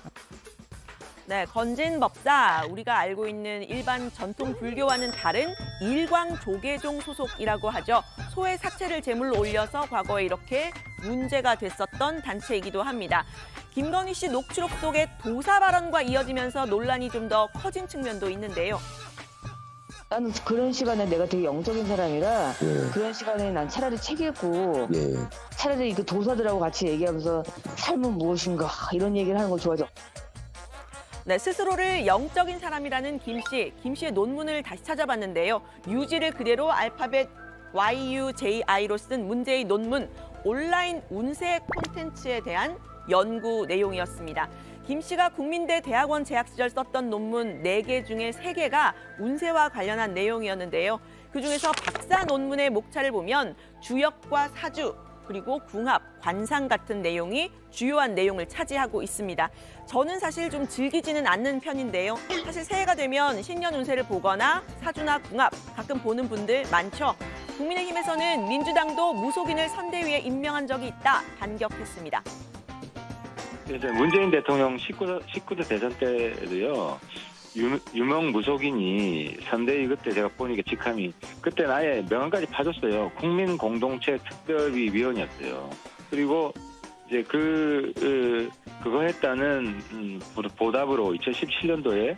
네, 건진법사 우리가 알고 있는 일반 전통 불교와는 다른 일광조계종 소속이라고 하죠. 소의 사체를 제물로 올려서 과거에 이렇게 문제가 됐었던 단체이기도 합니다. 김건희 씨 녹취록 속에 도사 발언과 이어지면서 논란이 좀 더 커진 측면도 있는데요. 나는 그런 시간에 내가 되게 영적인 사람이라 그런 시간에 난 차라리 책 읽고 차라리 그 도사들하고 같이 얘기하면서 삶은 무엇인가 이런 얘기를 하는 걸 좋아하죠. 네, 스스로를 영적인 사람이라는 김 씨의 논문을 다시 찾아봤는데요. 유지를 그대로 알파벳 YUJI로 쓴 문제의 논문 온라인 운세 콘텐츠에 대한 연구 내용이었습니다. 김 씨가 국민대 대학원 재학 시절 썼던 논문 4개 중에 3개가 운세와 관련한 내용이었는데요. 그중에서 박사 논문의 목차를 보면 주역과 사주, 그리고 궁합, 관상 같은 내용이 주요한 내용을 차지하고 있습니다. 저는 사실 좀 즐기지는 않는 편인데요. 사실 새해가 되면 신년 운세를 보거나 사주나 궁합 가끔 보는 분들 많죠. 국민의힘에서는 민주당도 무속인을 선대위에 임명한 적이 있다 반격했습니다. 문재인 대통령 19대 대선 때도요. 유명 무속인이 선대위 그때 제가 보니까 직함이 그때는 아예 명함까지 파줬어요. 국민공동체 특별위 위원이었어요. 그리고 이제 그거 했다는 보답으로 2017년도에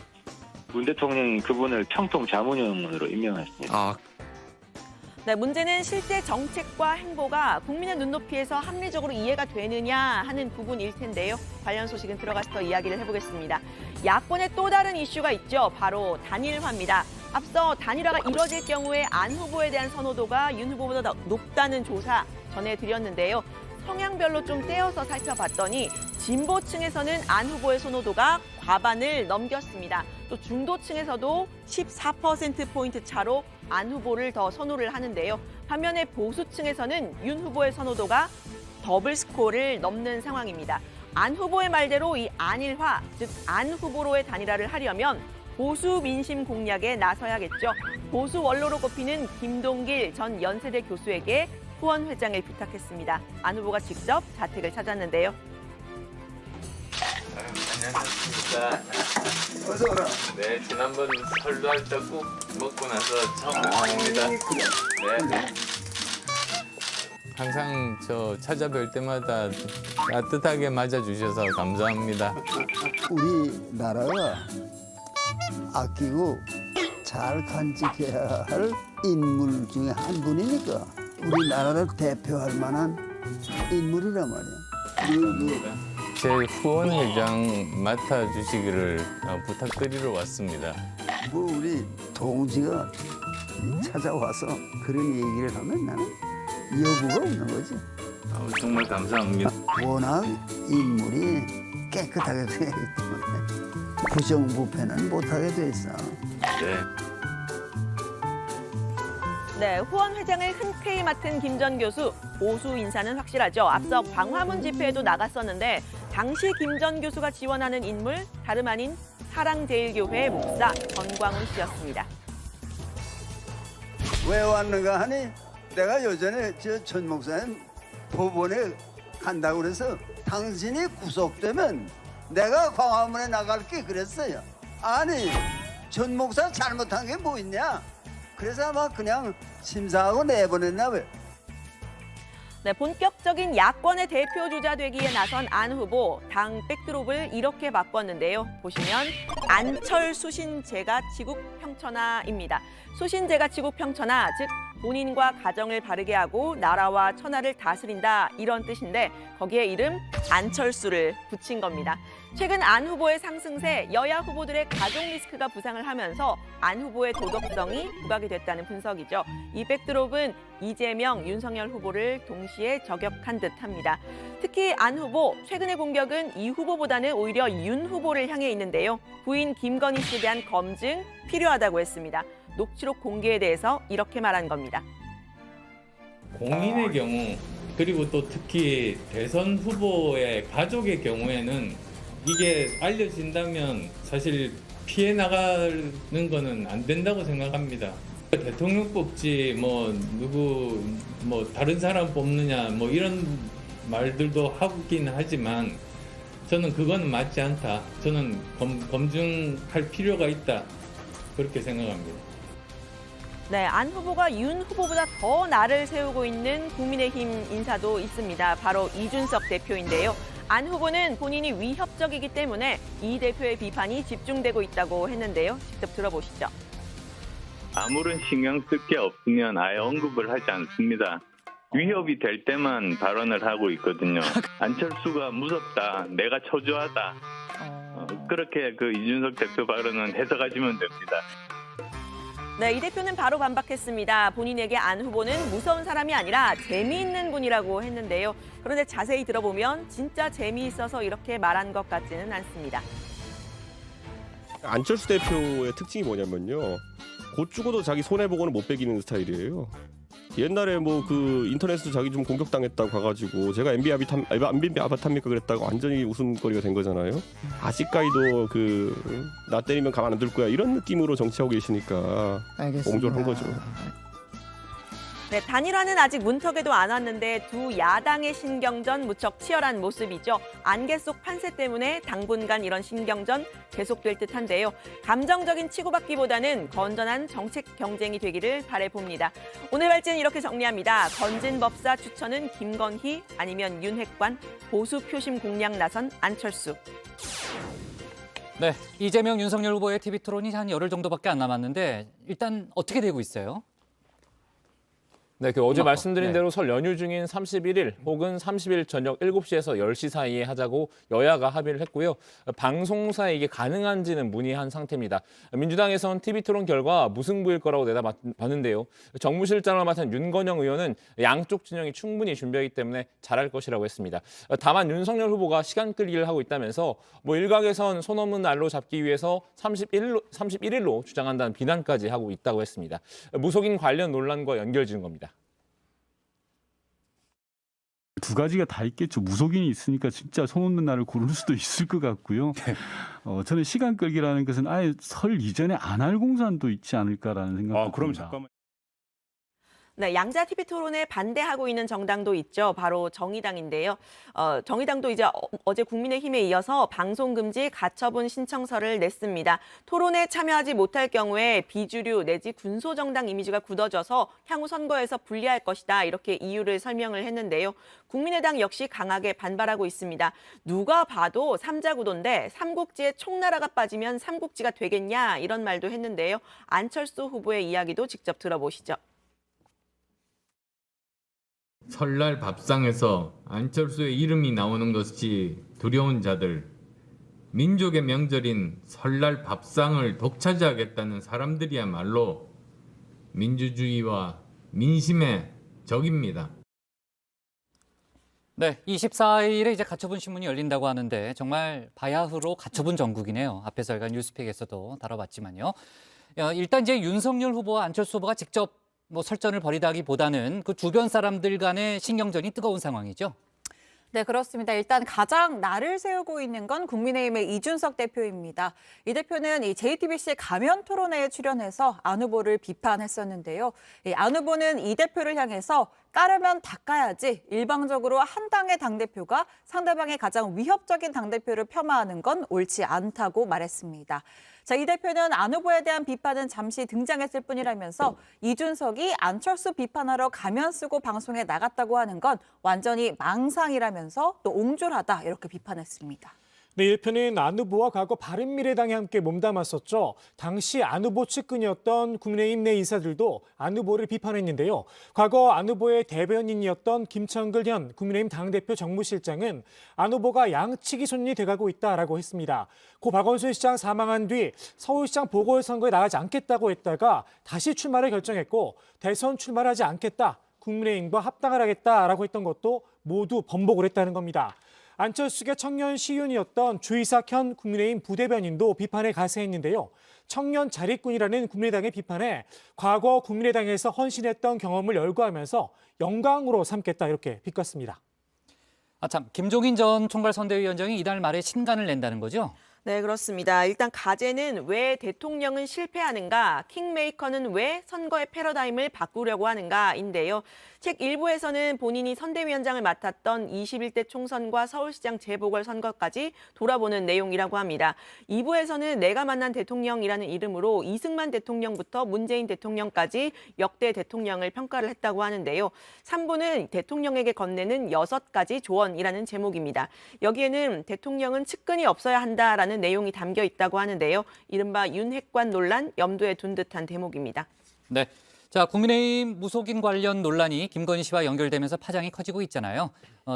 문 대통령이 그분을 평통 자문위원으로 임명했습니다. 네, 문제는 실제 정책과 행보가 국민의 눈높이에서 합리적으로 이해가 되느냐 하는 부분일 텐데요. 관련 소식은 들어가서 더 이야기를 해보겠습니다. 야권의 또 다른 이슈가 있죠. 바로 단일화입니다. 앞서 단일화가 이뤄질 경우에 안 후보에 대한 선호도가 윤 후보보다 더 높다는 조사 전해드렸는데요. 성향별로 좀 떼어서 살펴봤더니 진보층에서는 안 후보의 선호도가 과반을 넘겼습니다. 또 중도층에서도 14%포인트 차로 안 후보를 더 선호를 하는데요. 반면에 보수층에서는 윤 후보의 선호도가 더블 스코어를 넘는 상황입니다. 안 후보의 말대로 이 안일화, 즉 안 후보로의 단일화를 하려면 보수 민심 공략에 나서야겠죠. 보수 원로로 꼽히는 김동길 전 연세대 교수에게 후원 회장을 부탁했습니다. 안 후보가 직접 자택을 찾았는데요. 안녕하십니까. 어서 오라. 네, 지난번 설날 떡국 먹고 나서 처음 뵙습니다. 네. 항상 저 찾아뵐 때마다 따뜻하게 맞아주셔서 감사합니다. 우리나라가 아끼고 잘 간직해야 할 인물 중에 한 분이니까 우리나라를 대표할 만한 인물이란 말이야. 제 후원 회장 맡아주시기를 부탁드리러 왔습니다. 뭐 우리 동지가 찾아와서 그런 얘기를 하면 나는 여부가 없는 거지. 정말 감사합니다. 워낙 인물이 깨끗하게 되어 있기 때문에 부정부패는 못하게 돼 있어. 네. 네, 후원 회장을 흔쾌히 맡은 김 전 교수, 보수 인사는 확실하죠. 앞서 광화문 집회에도 나갔었는데 당시 김 전 교수가 지원하는 인물 다름 아닌 사랑제일교회 목사 전광훈 씨였습니다. 왜 왔는가 하니 내가 예전에 저 전 목사님 법원에 간다고 그래서 당신이 구속되면 내가 광화문에 나갈게 그랬어요. 아니 전 목사 잘못한 게 뭐 있냐? 그래서 아마 그냥 심사하고 내보냈나 봐요. 네, 본격적인 야권의 대표 주자 되기에 나선 안 후보, 당 백드롭을 이렇게 바꿨는데요. 보시면 안철수신제가 지국 평천하입니다. 수신제가 지국 평천하, 즉 본인과 가정을 바르게 하고 나라와 천하를 다스린다 이런 뜻인데 거기에 이름 안철수를 붙인 겁니다. 최근 안 후보의 상승세, 여야 후보들의 가족 리스크가 부상을 하면서 안 후보의 도덕성이 부각이 됐다는 분석이죠. 이 백드롭은 이재명, 윤석열 후보를 동시에 저격한 듯합니다. 특히 안 후보, 최근의 공격은 이 후보보다는 오히려 윤 후보를 향해 있는데요. 부인 김건희 씨에 대한 검증 필요하다고 했습니다. 녹취록 공개에 대해서 이렇게 말한 겁니다. 공인의 경우 그리고 또 특히 대선 후보의 가족의 경우에는 이게 알려진다면 사실 피해 나가는 거는 안 된다고 생각합니다. 대통령 뽑지 누구 다른 사람 뽑느냐 이런 말들도 하긴 하지만 저는 그거는 맞지 않다. 저는 검증할 필요가 있다. 그렇게 생각합니다. 네, 안 후보가 윤 후보보다 더 날을 세우고 있는 국민의힘 인사도 있습니다. 바로 이준석 대표인데요. 안 후보는 본인이 위협적이기 때문에 이 대표의 비판이 집중되고 있다고 했는데요. 직접 들어보시죠. 아무런 신경 쓸 게 없으면 아예 언급을 하지 않습니다. 위협이 될 때만 발언을 하고 있거든요. 안철수가 무섭다, 내가 초조하다. 그렇게 이준석 대표 발언은 해석하시면 됩니다. 네, 이 대표는 바로 반박했습니다. 본인에게 안 후보는 무서운 사람이 아니라 재미있는 분이라고 했는데요. 그런데 자세히 들어보면 진짜 재미있어서 이렇게 말한 것 같지는 않습니다. 안철수 대표의 특징이 뭐냐면요. 곧 죽어도 자기 손해보고는 못 베기는 스타일이에요. 옛날에 인터넷에서 자기 좀 공격당했다고 가가지고 제가 MB 아바타입니까 그랬다가 완전히 웃음거리가 된 거잖아요. 아직까지도 나 때리면 가만 안 둘 거야 이런 느낌으로 정치하고 계시니까 옹졸한 거죠. 네, 단일화는 아직 문턱에도 안 왔는데 두 야당의 신경전 무척 치열한 모습이죠. 안개 속 판세 때문에 당분간 이런 신경전 계속될 듯한데요. 감정적인 치고받기보다는 건전한 정책 경쟁이 되기를 바라봅니다. 오늘 발제는 이렇게 정리합니다. 건진 법사 추천은 김건희 아니면 윤핵관, 보수 표심 공략 나선 안철수. 네, 이재명, 윤석열 후보의 TV 토론이 한 열흘 정도밖에 안 남았는데 일단 어떻게 되고 있어요? 네, 어제 말씀드린 대로 설 연휴 중인 31일 혹은 30일 저녁 7시에서 10시 사이에 하자고 여야가 합의를 했고요. 방송사에 이게 가능한지는 문의한 상태입니다. 민주당에선 TV 토론 결과 무승부일 거라고 내다봤는데요. 정무실장을 맡은 윤건영 의원은 양쪽 진영이 충분히 준비하기 때문에 잘할 것이라고 했습니다. 다만 윤석열 후보가 시간 끌기를 하고 있다면서 일각에선 손 없는 날로 잡기 위해서 31일로 주장한다는 비난까지 하고 있다고 했습니다. 무속인 관련 논란과 연결지은 겁니다. 두 가지가 다 있겠죠. 무속인이 있으니까 진짜 손 없는 날을 고를 수도 있을 것 같고요. 저는 시간 끌기라는 것은 아예 설 이전에 안 할 공산도 있지 않을까라는 생각도 그럼 듭니다. 잠깐만. 네, 양자 TV 토론에 반대하고 있는 정당도 있죠. 바로 정의당인데요. 정의당도 이제 어제 국민의힘에 이어서 방송금지 가처분 신청서를 냈습니다. 토론에 참여하지 못할 경우에 비주류 내지 군소정당 이미지가 굳어져서 향후 선거에서 불리할 것이다. 이렇게 이유를 설명을 했는데요. 국민의당 역시 강하게 반발하고 있습니다. 누가 봐도 삼자구도인데 삼국지에 총나라가 빠지면 삼국지가 되겠냐 이런 말도 했는데요. 안철수 후보의 이야기도 직접 들어보시죠. 설날 밥상에서 안철수의 이름이 나오는 것이 두려운 자들, 민족의 명절인 설날 밥상을 독차지하겠다는 사람들이야말로 민주주의와 민심의 적입니다. 네, 24일에 이제 가처분 신문이 열린다고 하는데 정말 바야흐로 가처분 전국이네요. 앞에서 저희가 뉴스픽에서도 다뤄봤지만요. 일단 이제 윤석열 후보와 안철수 후보가 직접 설전을 벌이다기보다는 그 주변 사람들 간의 신경전이 뜨거운 상황이죠. 네, 그렇습니다. 일단 가장 날을 세우고 있는 건 국민의힘의 이준석 대표입니다. 이 대표는 이 JTBC 가면 토론회에 출연해서 안 후보를 비판했었는데요. 안 후보는 이 대표를 향해서 까려면 닦아야지 일방적으로 한 당의 당대표가 상대방의 가장 위협적인 당대표를 폄하하는 건 옳지 않다고 말했습니다. 자, 이 대표는 안 후보에 대한 비판은 잠시 등장했을 뿐이라면서 이준석이 안철수 비판하러 가면 쓰고 방송에 나갔다고 하는 건 완전히 망상이라면서 또 옹졸하다 이렇게 비판했습니다. 네, 1편은 안 후보와 과거 바른미래당이 함께 몸담았었죠. 당시 안 후보 측근이었던 국민의힘 내 인사들도 안 후보를 비판했는데요. 과거 안 후보의 대변인이었던 김천글 현 국민의힘 당대표 정무실장은 안 후보가 양치기 손이 돼가고 있다라고 했습니다. 고 박원순 시장 사망한 뒤 서울시장 보궐선거에 나가지 않겠다고 했다가 다시 출마를 결정했고 대선 출마를 하지 않겠다, 국민의힘과 합당을 하겠다라고 했던 것도 모두 번복을 했다는 겁니다. 안철수의 청년 시윤이었던 주이삭 현 국민의힘 부대변인도 비판에 가세했는데요. 청년 자립군이라는 국민의당의 비판에 과거 국민의당에서 헌신했던 경험을 열거하면서 영광으로 삼겠다 이렇게 비꼈습니다. 김종인 전 총괄선대위원장이 이달 말에 신간을 낸다는 거죠? 네, 그렇습니다. 일단 가제는 왜 대통령은 실패하는가, 킹메이커는 왜 선거의 패러다임을 바꾸려고 하는가인데요. 책 1부에서는 본인이 선대위원장을 맡았던 21대 총선과 서울시장 재보궐선거까지 돌아보는 내용이라고 합니다. 2부에서는 내가 만난 대통령이라는 이름으로 이승만 대통령부터 문재인 대통령까지 역대 대통령을 평가를 했다고 하는데요. 3부는 대통령에게 건네는 6가지 조언이라는 제목입니다. 여기에는 대통령은 측근이 없어야 한다라는 내용이 담겨 있다고 하는데요. 이른바 윤핵관 논란 염두에 둔 듯한 대목입니다. 네. 자, 국민의힘 무속인 관련 논란이 김건희 씨와 연결되면서 파장이 커지고 있잖아요.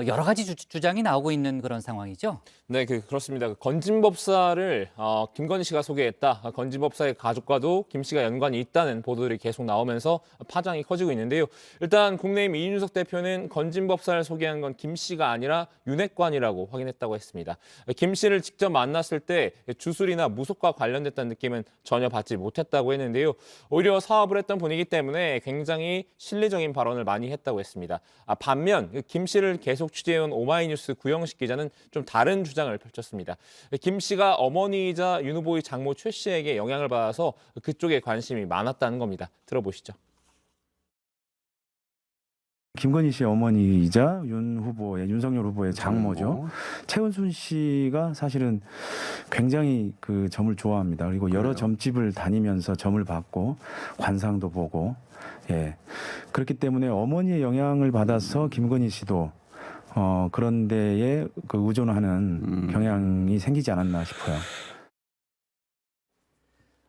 여러 가지 주장이 나오고 있는 그런 상황이죠? 네, 그렇습니다. 건진법사를 김건희 씨가 소개했다. 건진법사의 가족과도 김 씨가 연관이 있다는 보도들이 계속 나오면서 파장이 커지고 있는데요. 일단 국민의힘 이준석 대표는 건진법사를 소개한 건 김 씨가 아니라 윤핵관이라고 확인했다고 했습니다. 김 씨를 직접 만났을 때 주술이나 무속과 관련됐다는 느낌은 전혀 받지 못했다고 했는데요. 오히려 사업을 했던 분이기 때문에 굉장히 실리적인 발언을 많이 했다고 했습니다. 반면 김 씨를 계속 취재해온 오마이뉴스 구영식 기자는 좀 다른 주장을 펼쳤습니다. 김 씨가 어머니이자 윤 후보의 장모 최 씨에게 영향을 받아서 그쪽에 관심이 많았다는 겁니다. 들어보시죠. 김건희 씨의 어머니이자 윤석열 후보의 장모죠. 최은순 씨가 사실은 굉장히 그 점을 좋아합니다. 그리고 여러 점집을 다니면서 점을 받고 관상도 보고, 그렇기 때문에 어머니의 영향을 받아서 김건희 씨도 그런 데에 그 의존하는 경향이 생기지 않았나 싶어요.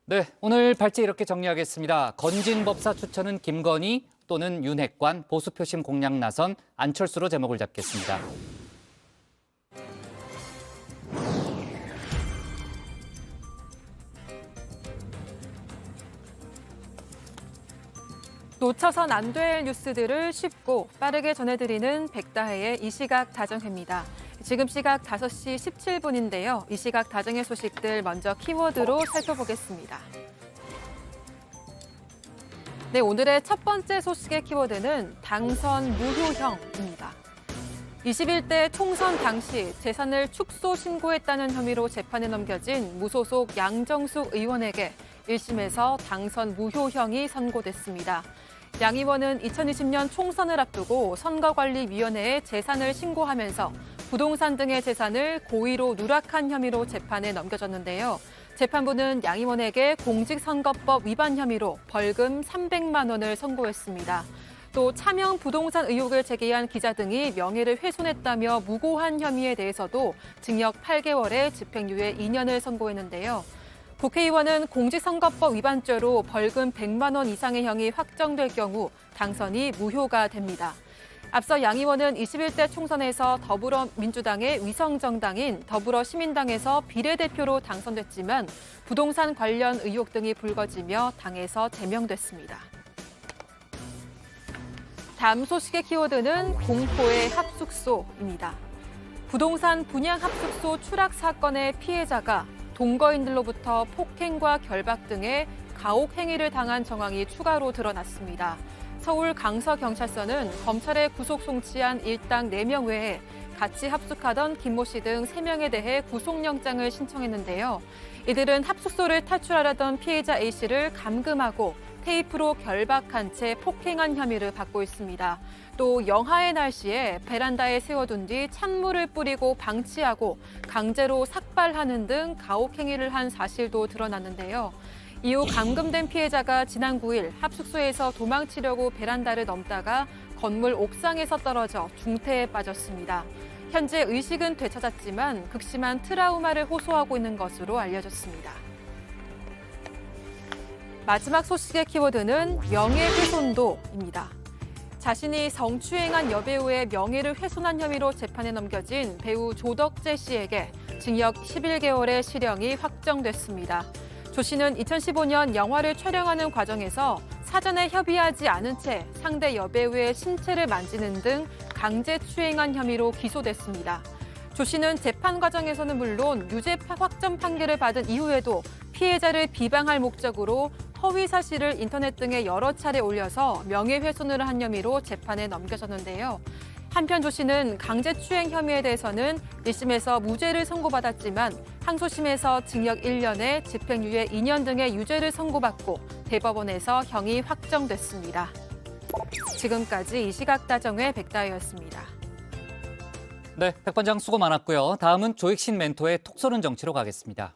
네, 오늘 발제 이렇게 정리하겠습니다. 건진법사 추천은 김건희 또는 윤핵관, 보수표심 공략 나선 안철수로 제목을 잡겠습니다. 놓쳐선 안 될 뉴스들을 쉽고 빠르게 전해드리는 백다혜의 이 시각 다정회입니다. 지금 시각 5시 17분인데요. 이 시각 다정회 소식들 먼저 키워드로 살펴보겠습니다. 네, 오늘의 첫 번째 소식의 키워드는 당선 무효형입니다. 21대 총선 당시 재산을 축소 신고했다는 혐의로 재판에 넘겨진 무소속 양정숙 의원에게 1심에서 당선 무효형이 선고됐습니다. 양 의원은 2020년 총선을 앞두고 선거관리위원회에 재산을 신고하면서 부동산 등의 재산을 고의로 누락한 혐의로 재판에 넘겨졌는데요. 재판부는 양 의원에게 공직선거법 위반 혐의로 벌금 300만 원을 선고했습니다. 또 차명 부동산 의혹을 제기한 기자 등이 명예를 훼손했다며 무고한 혐의에 대해서도 징역 8개월에 집행유예 2년을 선고했는데요. 국회의원은 공직선거법 위반죄로 벌금 100만 원 이상의 형이 확정될 경우 당선이 무효가 됩니다. 앞서 양 의원은 21대 총선에서 더불어민주당의 위성정당인 더불어시민당에서 비례대표로 당선됐지만 부동산 관련 의혹 등이 불거지며 당에서 제명됐습니다. 다음 소식의 키워드는 공포의 합숙소입니다. 부동산 분양 합숙소 추락 사건의 피해자가 동거인들로부터 폭행과 결박 등의 가혹 행위를 당한 정황이 추가로 드러났습니다. 서울 강서경찰서는 검찰에 구속 송치한 일당 4명 외에 같이 합숙하던 김모 씨 등 3명에 대해 구속영장을 신청했는데요. 이들은 합숙소를 탈출하려던 피해자 A 씨를 감금하고 테이프로 결박한 채 폭행한 혐의를 받고 있습니다. 또 영하의 날씨에 베란다에 세워둔 뒤 찬물을 뿌리고 방치하고 강제로 삭발하는 등 가혹행위를 한 사실도 드러났는데요. 이후 감금된 피해자가 지난 9일 합숙소에서 도망치려고 베란다를 넘다가 건물 옥상에서 떨어져 중태에 빠졌습니다. 현재 의식은 되찾았지만 극심한 트라우마를 호소하고 있는 것으로 알려졌습니다. 마지막 소식의 키워드는 명예훼손도입니다. 자신이 성추행한 여배우의 명예를 훼손한 혐의로 재판에 넘겨진 배우 조덕재 씨에게 징역 11개월의 실형이 확정됐습니다. 조 씨는 2015년 영화를 촬영하는 과정에서 사전에 협의하지 않은 채 상대 여배우의 신체를 만지는 등 강제추행한 혐의로 기소됐습니다. 조 씨는 재판 과정에서는 물론 유죄 확정 판결을 받은 이후에도 피해자를 비방할 목적으로 허위 사실을 인터넷 등에 여러 차례 올려서 명예훼손을 한 혐의로 재판에 넘겨졌는데요. 한편 조 씨는 강제추행 혐의에 대해서는 1심에서 무죄를 선고받았지만 항소심에서 징역 1년에 집행유예 2년 등의 유죄를 선고받고 대법원에서 형이 확정됐습니다. 지금까지 이시각다정의 백다희였습니다. 네, 백반장 수고 많았고요. 다음은 조익신 멘토의 톡 쏘는 정치로 가겠습니다.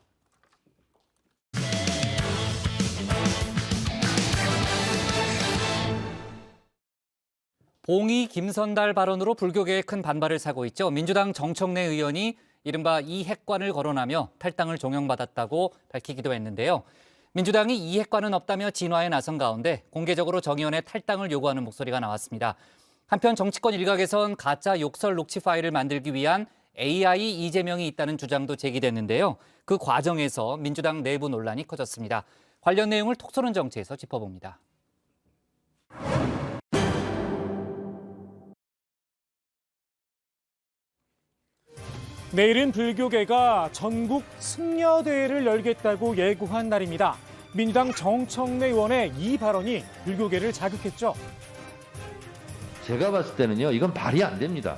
봉이 김선달 발언으로 불교계에 큰 반발을 사고 있죠. 민주당 정청래 의원이 이른바 이핵관을 거론하며 탈당을 종용받았다고 밝히기도 했는데요. 민주당이 이핵관은 없다며 진화에 나선 가운데 공개적으로 정 의원의 탈당을 요구하는 목소리가 나왔습니다. 한편 정치권 일각에선 가짜 욕설 녹취 파일을 만들기 위한 AI 이재명이 있다는 주장도 제기됐는데요. 그 과정에서 민주당 내부 논란이 커졌습니다. 관련 내용을 톡 쏘는 정치에서 짚어봅니다. 내일은 불교계가 전국 승려대회를 열겠다고 예고한 날입니다. 민주당 정청래 의원의 이 발언이 불교계를 자극했죠. 제가 봤을 때는요, 이건 말이 안 됩니다.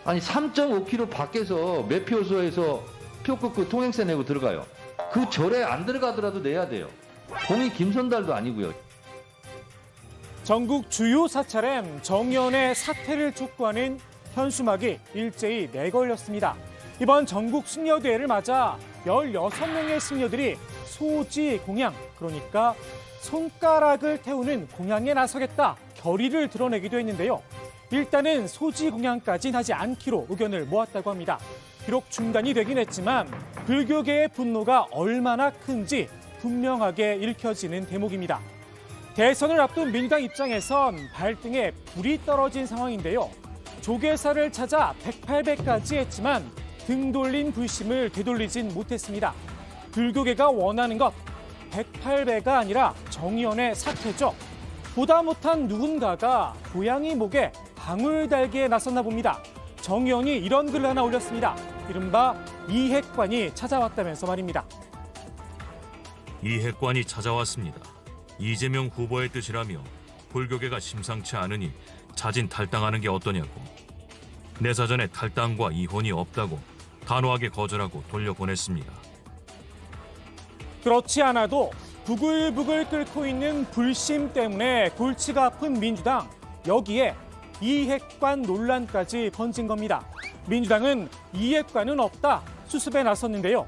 아니 3.5km 밖에서 매표소에서 표 끊고 통행세 내고 들어가요. 그 절에 안 들어가더라도 내야 돼요. 공이 김선달도 아니고요. 전국 주요 사찰엔 정 의원의 사퇴를 촉구하는 현수막이 일제히 내걸렸습니다. 이번 전국 승려대회를 맞아 16명의 승려들이 소지 공양, 그러니까 손가락을 태우는 공양에 나서겠다 결의를 드러내기도 했는데요. 일단은 소지 공양까지는 하지 않기로 의견을 모았다고 합니다. 비록 중단이 되긴 했지만 불교계의 분노가 얼마나 큰지 분명하게 읽혀지는 대목입니다. 대선을 앞둔 민주당 입장에선 발등에 불이 떨어진 상황인데요. 조계사를 찾아 108배까지 했지만 등 돌린 불심을 되돌리진 못했습니다. 불교계가 원하는 것 108배가 아니라 정 의원의 사퇴죠. 보다 못한 누군가가 고양이 목에 방울 달기에 나섰나 봅니다. 정 의원이 이런 글을 하나 올렸습니다. 이른바 이핵관이 찾아왔다면서 말입니다. 이핵관이 찾아왔습니다. 이재명 후보의 뜻이라며 불교계가 심상치 않으니 자진 탈당하는 게 어떠냐고. 내 사전에 탈당과 이혼이 없다고 단호하게 거절하고 돌려보냈습니다. 그렇지 않아도 부글부글 끓고 있는 불심 때문에 골치가 아픈 민주당. 여기에 이핵관 논란까지 번진 겁니다. 민주당은 이핵관은 없다 수습에 나섰는데요.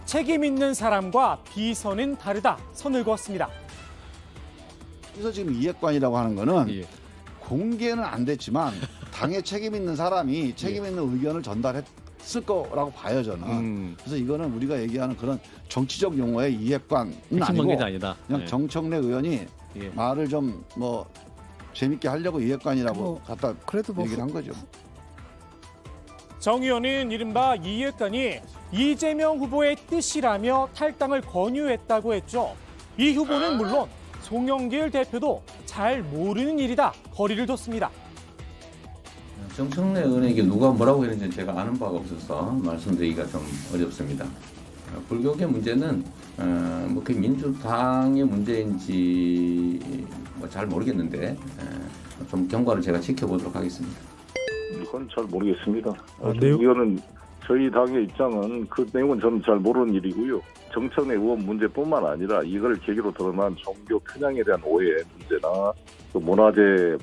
책임 있는 사람과 비선은 다르다 선을 그었습니다. 그래서 지금 이핵관이라고 하는 거는 공개는 안 됐지만 당에 책임 있는 사람이 책임 있는 의견을 전달했을 거라고 봐요, 저는. 그래서 이거는 우리가 얘기하는 그런 정치적 용어의 이핵관은 아니고 아니다. 그냥 정청래 의원이 말을 좀 뭐 재밌게 하려고 이핵관이라고 갖다 얘기를 한 거죠. 정 의원은 이른바 이핵관이 이재명 후보의 뜻이라며 탈당을 권유했다고 했죠. 이 후보는 물론 송영길 대표도 잘 모르는 일이다 거리를 뒀습니다. 정청래 의원에게 누가 뭐라고 했는지 제가 아는 바가 없어서 말씀드리기가 좀 어렵습니다. 불교계 문제는 뭐 그 민주당의 문제인지 뭐 잘 모르겠는데 좀 경과를 제가 지켜보도록 하겠습니다. 이건 잘 모르겠습니다. 의원은 저희 당의 입장은 그 내용은 저는 잘 모르는 일이고요. 정청래 의원 문제뿐만 아니라 이걸 계기로 드러난 종교 편향에 대한 오해 문제나 또 문화재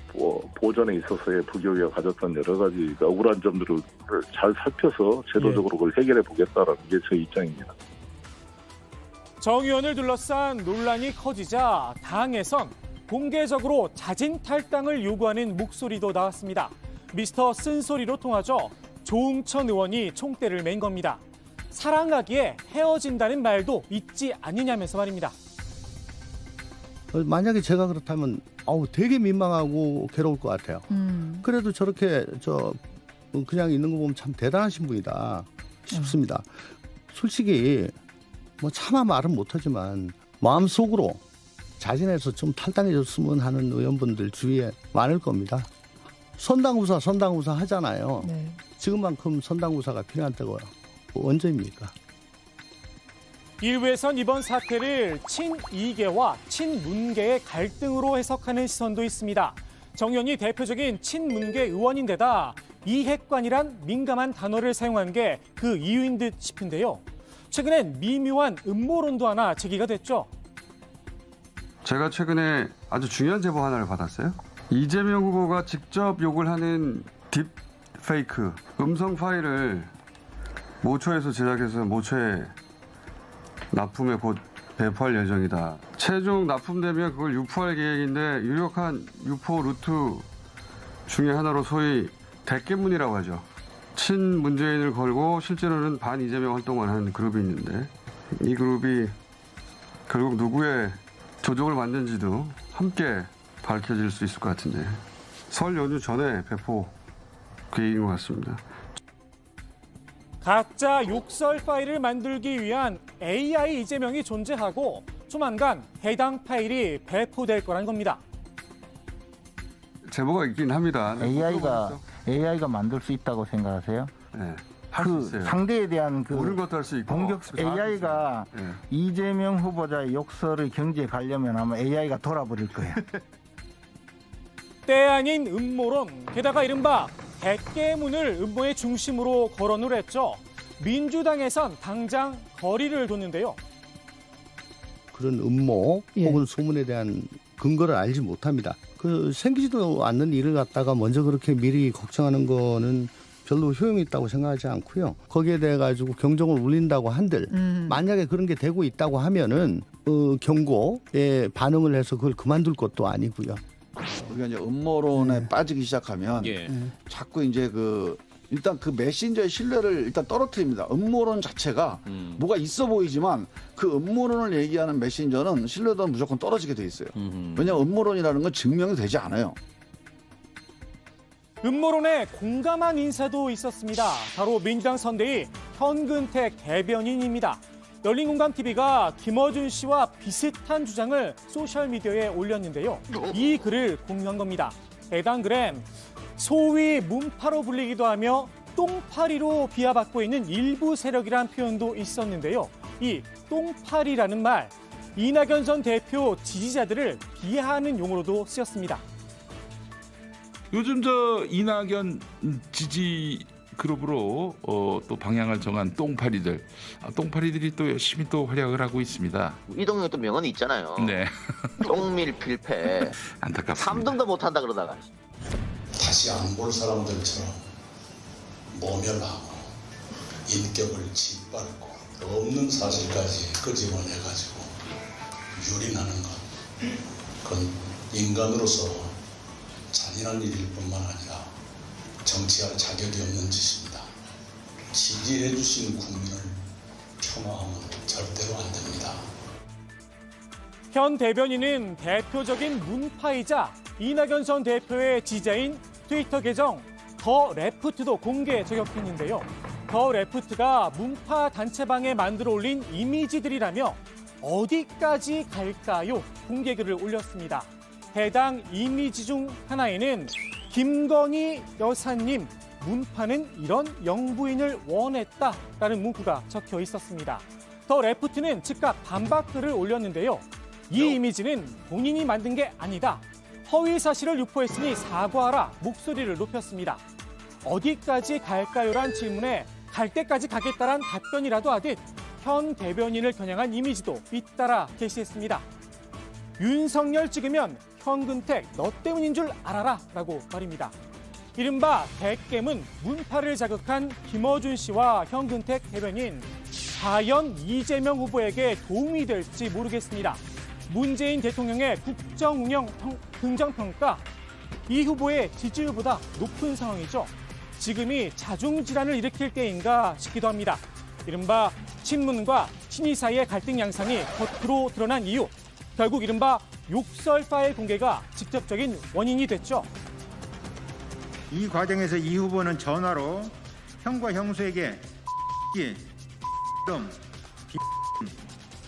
보존에 있어서의 부교육가 가졌던 여러 가지 억울한 점들을 잘 살펴서 제도적으로 그걸 해결해 보겠다라는 게 제 입장입니다. 정 의원을 둘러싼 논란이 커지자 당에선 공개적으로 자진 탈당을 요구하는 목소리도 나왔습니다. 미스터 쓴소리로 통하죠. 조응천 의원이 총대를 맨 겁니다. 사랑하기에 헤어진다는 말도 있지 않느냐면서 말입니다. 만약에 제가 그렇다면 되게 민망하고 괴로울 것 같아요. 그래도 저렇게 그냥 있는 거 보면 참 대단하신 분이다 싶습니다. 솔직히 뭐 차마 말은 못하지만 마음속으로 자진해서 좀 탈당해줬으면 하는 의원분들 주위에 많을 겁니다. 선당우사 하잖아요. 네. 지금만큼 선당우사가 필요한 때가 언제입니까? 일부에선 이번 사태를 친이계와 친문계의 갈등으로 해석하는 시선도 있습니다. 정 의원이 대표적인 친문계 의원인데다 이핵관이란 민감한 단어를 사용한 게 그 이유인 듯 싶은데요. 최근엔 미묘한 음모론도 하나 제기가 됐죠. 제가 최근에 아주 중요한 제보 하나를 받았어요. 이재명 후보가 직접 욕을 하는 딥페이크 음성 파일을 모처에서 제작해서 모처에 납품에 곧 배포할 예정이다. 최종 납품되면 그걸 유포할 계획인데 유력한 유포 루트 중에 하나로 소위 대깨문이라고 하죠. 친문재인을 걸고 실제로는 반 이재명 활동을 하는 그룹이 있는데 이 그룹이 결국 누구의 조종을 만든지도 함께 밝혀질 수 있을 것 같은데 설 연휴 전에 배포 계획인 것 같습니다. 가짜 욕설 파일을 만들기 위한 AI 이재명이 존재하고 조만간 해당 파일이 배포될 거란 겁니다. 제보가 있긴 합니다. AI가 만들 수 있다고 생각하세요? 네, 할 수 있어요. 상대에 대한 모르는 것도 할 수 있고 공격 AI가 이재명 후보자의 욕설의 경지에 가려면 아마 AI가 돌아버릴 거예요. 때 아닌 음모론, 게다가 이른바 대깨문을 음모의 중심으로 거론했죠. 민주당에선 당장 거리를 뒀는데요. 그런 음모 혹은 소문에 대한 근거를 알지 못합니다. 생기지도 않는 일을 갖다가 먼저 그렇게 미리 걱정하는 거는 별로 효용이 있다고 생각하지 않고요. 거기에 대해 가지고 경종을 울린다고 한들 만약에 그런 게 되고 있다고 하면은 경고에 반응을 해서 그걸 그만둘 것도 아니고요. 우리가 이제 음모론에 빠지기 시작하면 자꾸 이제 일단 그 메신저의 신뢰를 일단 떨어뜨립니다. 음모론 자체가 뭐가 있어 보이지만 그 음모론을 얘기하는 메신저는 신뢰도는 무조건 떨어지게 돼 있어요. 왜냐하면 음모론이라는 건 증명이 되지 않아요. 음모론에 공감한 인사도 있었습니다. 바로 민주당 선대위 현근택 대변인입니다. 열린공감TV가 김어준 씨와 비슷한 주장을 소셜미디어에 올렸는데요. 이 글을 공유한 겁니다. 해당 글엔 소위 문파로 불리기도 하며 똥파리로 비하받고 있는 일부 세력이란 표현도 있었는데요. 이 똥파리라는 말, 이낙연 전 대표 지지자들을 비하하는 용어로도 쓰였습니다. 요즘 이낙연 지지 그룹으로 또 방향을 정한 똥파리들, 똥파리들이 또 열심히 또 활약을 하고 있습니다. 이동형이 또 명언이 있잖아요. 네. 똥밀필패. 안타깝습니다. 3등도 못한다 그러다가. 다시 안 볼 사람들처럼 모멸하고 인격을 짓밟고 없는 사실까지 끄집어내가지고 유린하는 것, 그건 인간으로서 잔인한 일일 뿐만 아니라 정치할 자격이 없는 짓입니다. 지지해 주신 국민을 폄하하면 절대로 안 됩니다. 현 대변인은 대표적인 문파이자 이낙연 전 대표의 지지자인 트위터 계정 더 레프트도 공개 저격했는데요. 더 레프트가 문파 단체방에 만들어 올린 이미지들이라며 어디까지 갈까요? 공개 글을 올렸습니다. 해당 이미지 중 하나에는 김건희 여사님, 문파는 이런 영부인을 원했다라는 문구가 적혀 있었습니다. 더 레프트는 즉각 반박글을 올렸는데요. 이 이미지는 본인이 만든 게 아니다. 허위 사실을 유포했으니 사과하라 목소리를 높였습니다. 어디까지 갈까요란 질문에 갈 때까지 가겠다란 답변이라도 하듯 현 대변인을 겨냥한 이미지도 잇따라 게시했습니다. 윤석열 찍으면 현근택 너 때문인 줄 알아라 라고 말입니다. 이른바 대깨문 문파를 자극한 김어준 씨와 현근택 대변인, 과연 이재명 후보에게 도움이 될지 모르겠습니다. 문재인 대통령의 국정 운영 긍정평가, 이 후보의 지지율보다 높은 상황이죠. 지금이 자중질환을 일으킬 때인가 싶기도 합니다. 이른바 친문과 친이 사이의 갈등 양상이 겉으로 드러난 이유, 결국 이른바 욕설 파일 공개가 직접적인 원인이 됐죠. 이 과정에서 이 후보는 전화로 형과 형수에게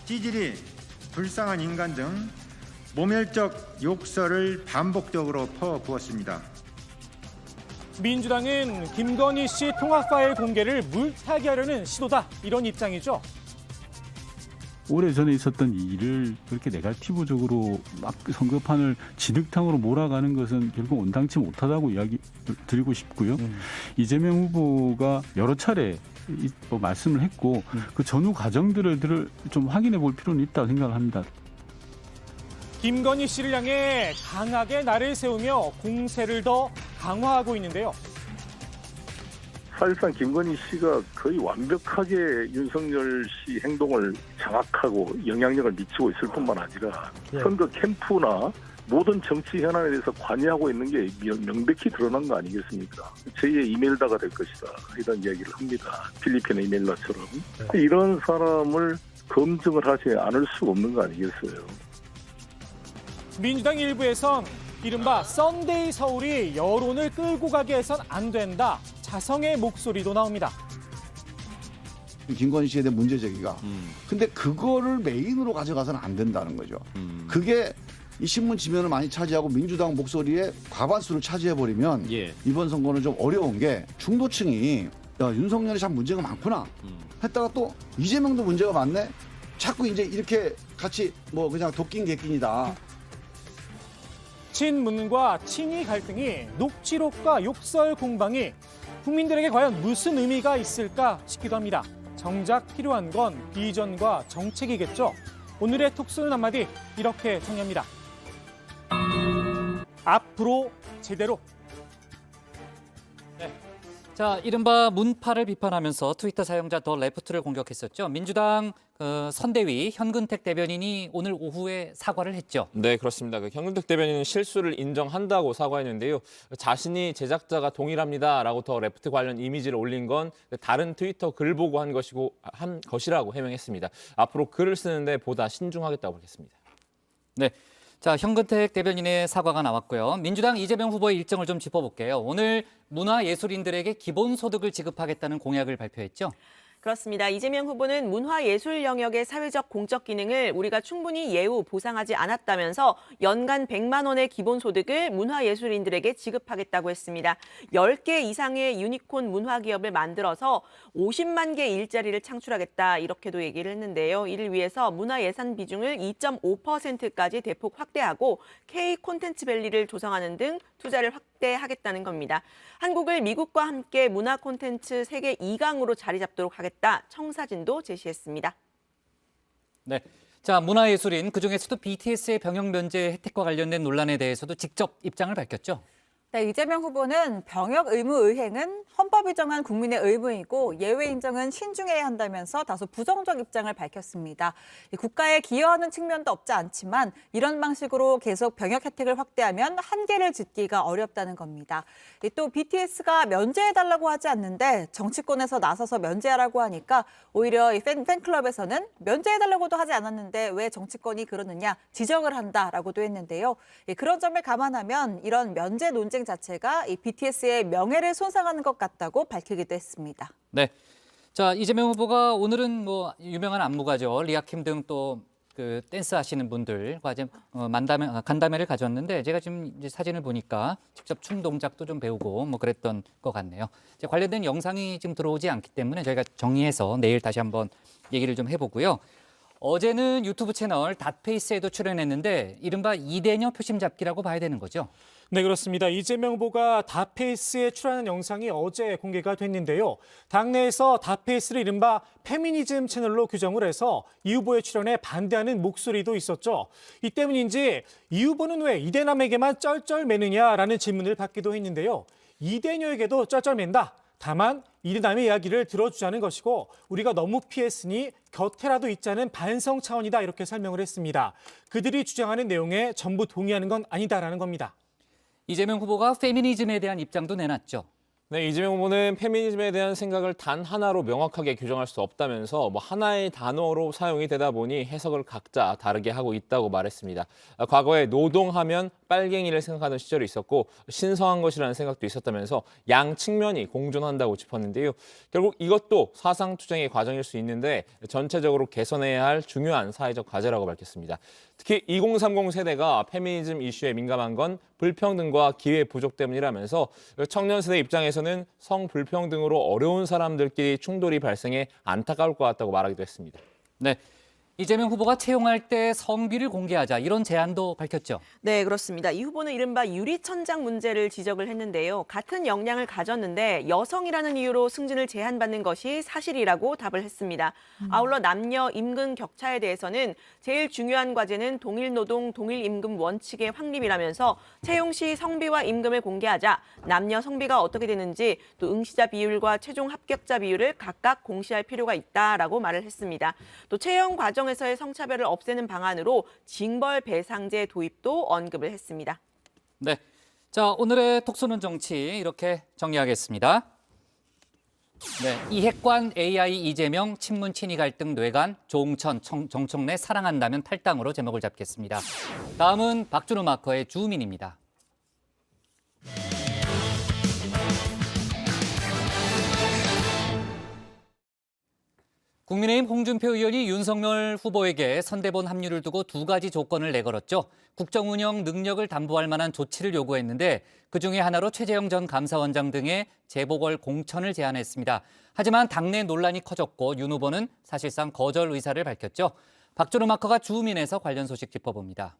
찌질이 불쌍한 인간 등 모멸적 욕설을 반복적으로 퍼부었습니다. 민주당은 김건희 씨 통화 파일 공개를 물타기 하려는 시도다, 이런 입장이죠. 오래전에 있었던 일을 그렇게 네거티브적으로 막 선거판을 진흙탕으로 몰아가는 것은 결국 온당치 못하다고 이야기 드리고 싶고요. 이재명 후보가 여러 차례 말씀을 했고 그 전후 과정들을 좀 확인해 볼 필요는 있다고 생각을 합니다. 김건희 씨를 향해 강하게 날을 세우며 공세를 더 강화하고 있는데요. 사실상 김건희 씨가 거의 완벽하게 윤석열 씨 행동을 장악하고 영향력을 미치고 있을 뿐만 아니라 선거 캠프나 모든 정치 현안에 대해서 관여하고 있는 게 명백히 드러난 거 아니겠습니까? 제2의 이멜다가 될 것이다, 이런 이야기를 합니다. 필리핀의 이멜다처럼. 이런 사람을 검증을 하지 않을 수가 없는 거 아니겠어요? 민주당 일부에선 이른바 썬데이 서울이 여론을 끌고 가게 해선 안 된다, 자성의 목소리도 나옵니다. 김건희 씨에 대한 문제 제기가. 근데 그거를 메인으로 가져가서는 안 된다는 거죠. 그게 이 신문 지면을 많이 차지하고 민주당 목소리의 과반수를 차지해버리면 이번 선거는 좀 어려운 게, 중도층이 야, 윤석열이 참 문제가 많구나 했다가 또 이재명도 문제가 많네, 자꾸 이제 이렇게 같이 뭐 그냥 도끼인 객끼이다. 친문과 친이 갈등이, 녹취록과 욕설 공방이 국민들에게 과연 무슨 의미가 있을까 싶기도 합니다. 정작 필요한 건 비전과 정책이겠죠. 오늘의 톡소는 한마디 이렇게 정리합니다. 앞으로 제대로. 네. 자, 이른바 문파를 비판하면서 트위터 사용자 더 레프트를 공격했었죠. 민주당 선대위 현근택 대변인이 오늘 오후에 사과를 했죠. 네, 그렇습니다. 현근택 대변인은 실수를 인정한다고 사과했는데요. 자신이 제작자가 동일합니다라고 더 레프트 관련 이미지를 올린 건 다른 트위터 글 보고 한 것이라고 해명했습니다. 앞으로 글을 쓰는데 보다 신중하겠다고 밝혔습니다. 네. 자, 현근택 대변인의 사과가 나왔고요. 민주당 이재명 후보의 일정을 좀 짚어볼게요. 오늘 문화예술인들에게 기본소득을 지급하겠다는 공약을 발표했죠. 그렇습니다. 이재명 후보는 문화예술 영역의 사회적 공적 기능을 우리가 충분히 예우 보상하지 않았다면서 연간 100만 원의 기본소득을 문화예술인들에게 지급하겠다고 했습니다. 10개 이상의 유니콘 문화기업을 만들어서 50만 개 일자리를 창출하겠다, 이렇게도 얘기를 했는데요. 이를 위해서 문화예산 비중을 2.5%까지 대폭 확대하고 K 콘텐츠밸리를 조성하는 등 투자를 확대하겠다는 겁니다. 한국을 미국과 함께 문화 콘텐츠 세계 2강으로 자리 잡도록 하겠다, 청사진도 제시했습니다. 네. 자, 문화예술인, 그중에서도 BTS의 병역 면제 혜택과 관련된 논란에 대해서도 직접 입장을 밝혔죠. 네, 이재명 후보는 병역 의무 의행은 헌법이 정한 국민의 의무이고 예외 인정은 신중해야 한다면서 다소 부정적 입장을 밝혔습니다. 국가에 기여하는 측면도 없지 않지만 이런 방식으로 계속 병역 혜택을 확대하면 한계를 짓기가 어렵다는 겁니다. 또 BTS가 면제해달라고 하지 않는데 정치권에서 나서서 면제하라고 하니까 오히려 이 팬클럽에서는 면제해달라고도 하지 않았는데 왜 정치권이 그러느냐 지적을 한다라고도 했는데요. 그런 점을 감안하면 이런 면제 논쟁 자체가 이 BTS의 명예를 손상하는 것 같다고 밝히기도 했습니다. 네. 자, 이재명 후보가 오늘은 뭐 유명한 안무가죠. 리아킴 등 또 그 댄스 하시는 분들과 이제 간담회를 가졌는데, 제가 지금 이제 사진을 보니까 직접 춤 동작도 좀 배우고 뭐 그랬던 것 같네요. 이제 관련된 영상이 지금 들어오지 않기 때문에 저희가 정리해서 내일 다시 한번 얘기를 좀 해보고요. 어제는 유튜브 채널 닷페이스에도 출연했는데 이른바 이대녀 표심 잡기라고 봐야 되는 거죠. 네, 그렇습니다. 이재명 후보가 다페이스에 출연하는 영상이 어제 공개가 됐는데요. 당내에서 다페이스를 이른바 페미니즘 채널로 규정을 해서 이 후보의 출연에 반대하는 목소리도 있었죠. 이 때문인지 이 후보는 왜 이대남에게만 쩔쩔매느냐라는 질문을 받기도 했는데요. 이대녀에게도 쩔쩔맨다. 다만 이대남의 이야기를 들어주자는 것이고 우리가 너무 피했으니 곁에라도 있자는 반성 차원이다 이렇게 설명을 했습니다. 그들이 주장하는 내용에 전부 동의하는 건 아니다라는 겁니다. 이재명 후보가 페미니즘에 대한 입장도 내놨죠. 네, 이재명 후보는 페미니즘에 대한 생각을 단 하나로 명확하게 규정할 수 없다면서 하나의 단어로 사용이 되다 보니 해석을 각자 다르게 하고 있다고 말했습니다. 과거에 노동하면 빨갱이를 생각하는 시절이 있었고 신성한 것이라는 생각도 있었다면서 양 측면이 공존한다고 짚었는데요. 결국 이것도 사상투쟁의 과정일 수 있는데 전체적으로 개선해야 할 중요한 사회적 과제라고 밝혔습니다. 특히 2030 세대가 페미니즘 이슈에 민감한 건 불평등과 기회 부족 때문이라면서 청년 세대 입장에서는 성불평등으로 어려운 사람들끼리 충돌이 발생해 안타까울 것 같다고 말하기도 했습니다. 네. 이재명 후보가 채용할 때 성비를 공개하자 이런 제안도 밝혔죠. 네, 그렇습니다. 이 후보는 이른바 유리천장 문제를 지적을 했는데요. 같은 역량을 가졌는데 여성이라는 이유로 승진을 제한받는 것이 사실이라고 답을 했습니다. 아울러 남녀 임금 격차에 대해서는 제일 중요한 과제는 동일노동, 동일임금 원칙의 확립이라면서 채용 시 성비와 임금을 공개하자 남녀 성비가 어떻게 되는지 또 응시자 비율과 최종 합격자 비율을 각각 공시할 필요가 있다라고 말을 했습니다. 또 채용 과정 에서의 성차별을 없애는 방안으로 징벌 배상제 도입도 언급을 했습니다. 네, 자 오늘의 톡쏘는 정치 이렇게 정리하겠습니다. 네, 이핵관 AI 이재명 친문 친이 갈등 뇌관 조홍천 정청래 사랑한다면 탈당으로 제목을 잡겠습니다. 다음은 박준호 마커의 주민입니다. 국민의힘 홍준표 의원이 윤석열 후보에게 선대본 합류를 두고 두 가지 조건을 내걸었죠. 국정 운영 능력을 담보할 만한 조치를 요구했는데 그중에 하나로 최재형 전 감사원장 등의 재보궐 공천을 제안했습니다. 하지만 당내 논란이 커졌고 윤 후보는 사실상 거절 의사를 밝혔죠. 박준호 마커가 주민에서 관련 소식 짚어봅니다.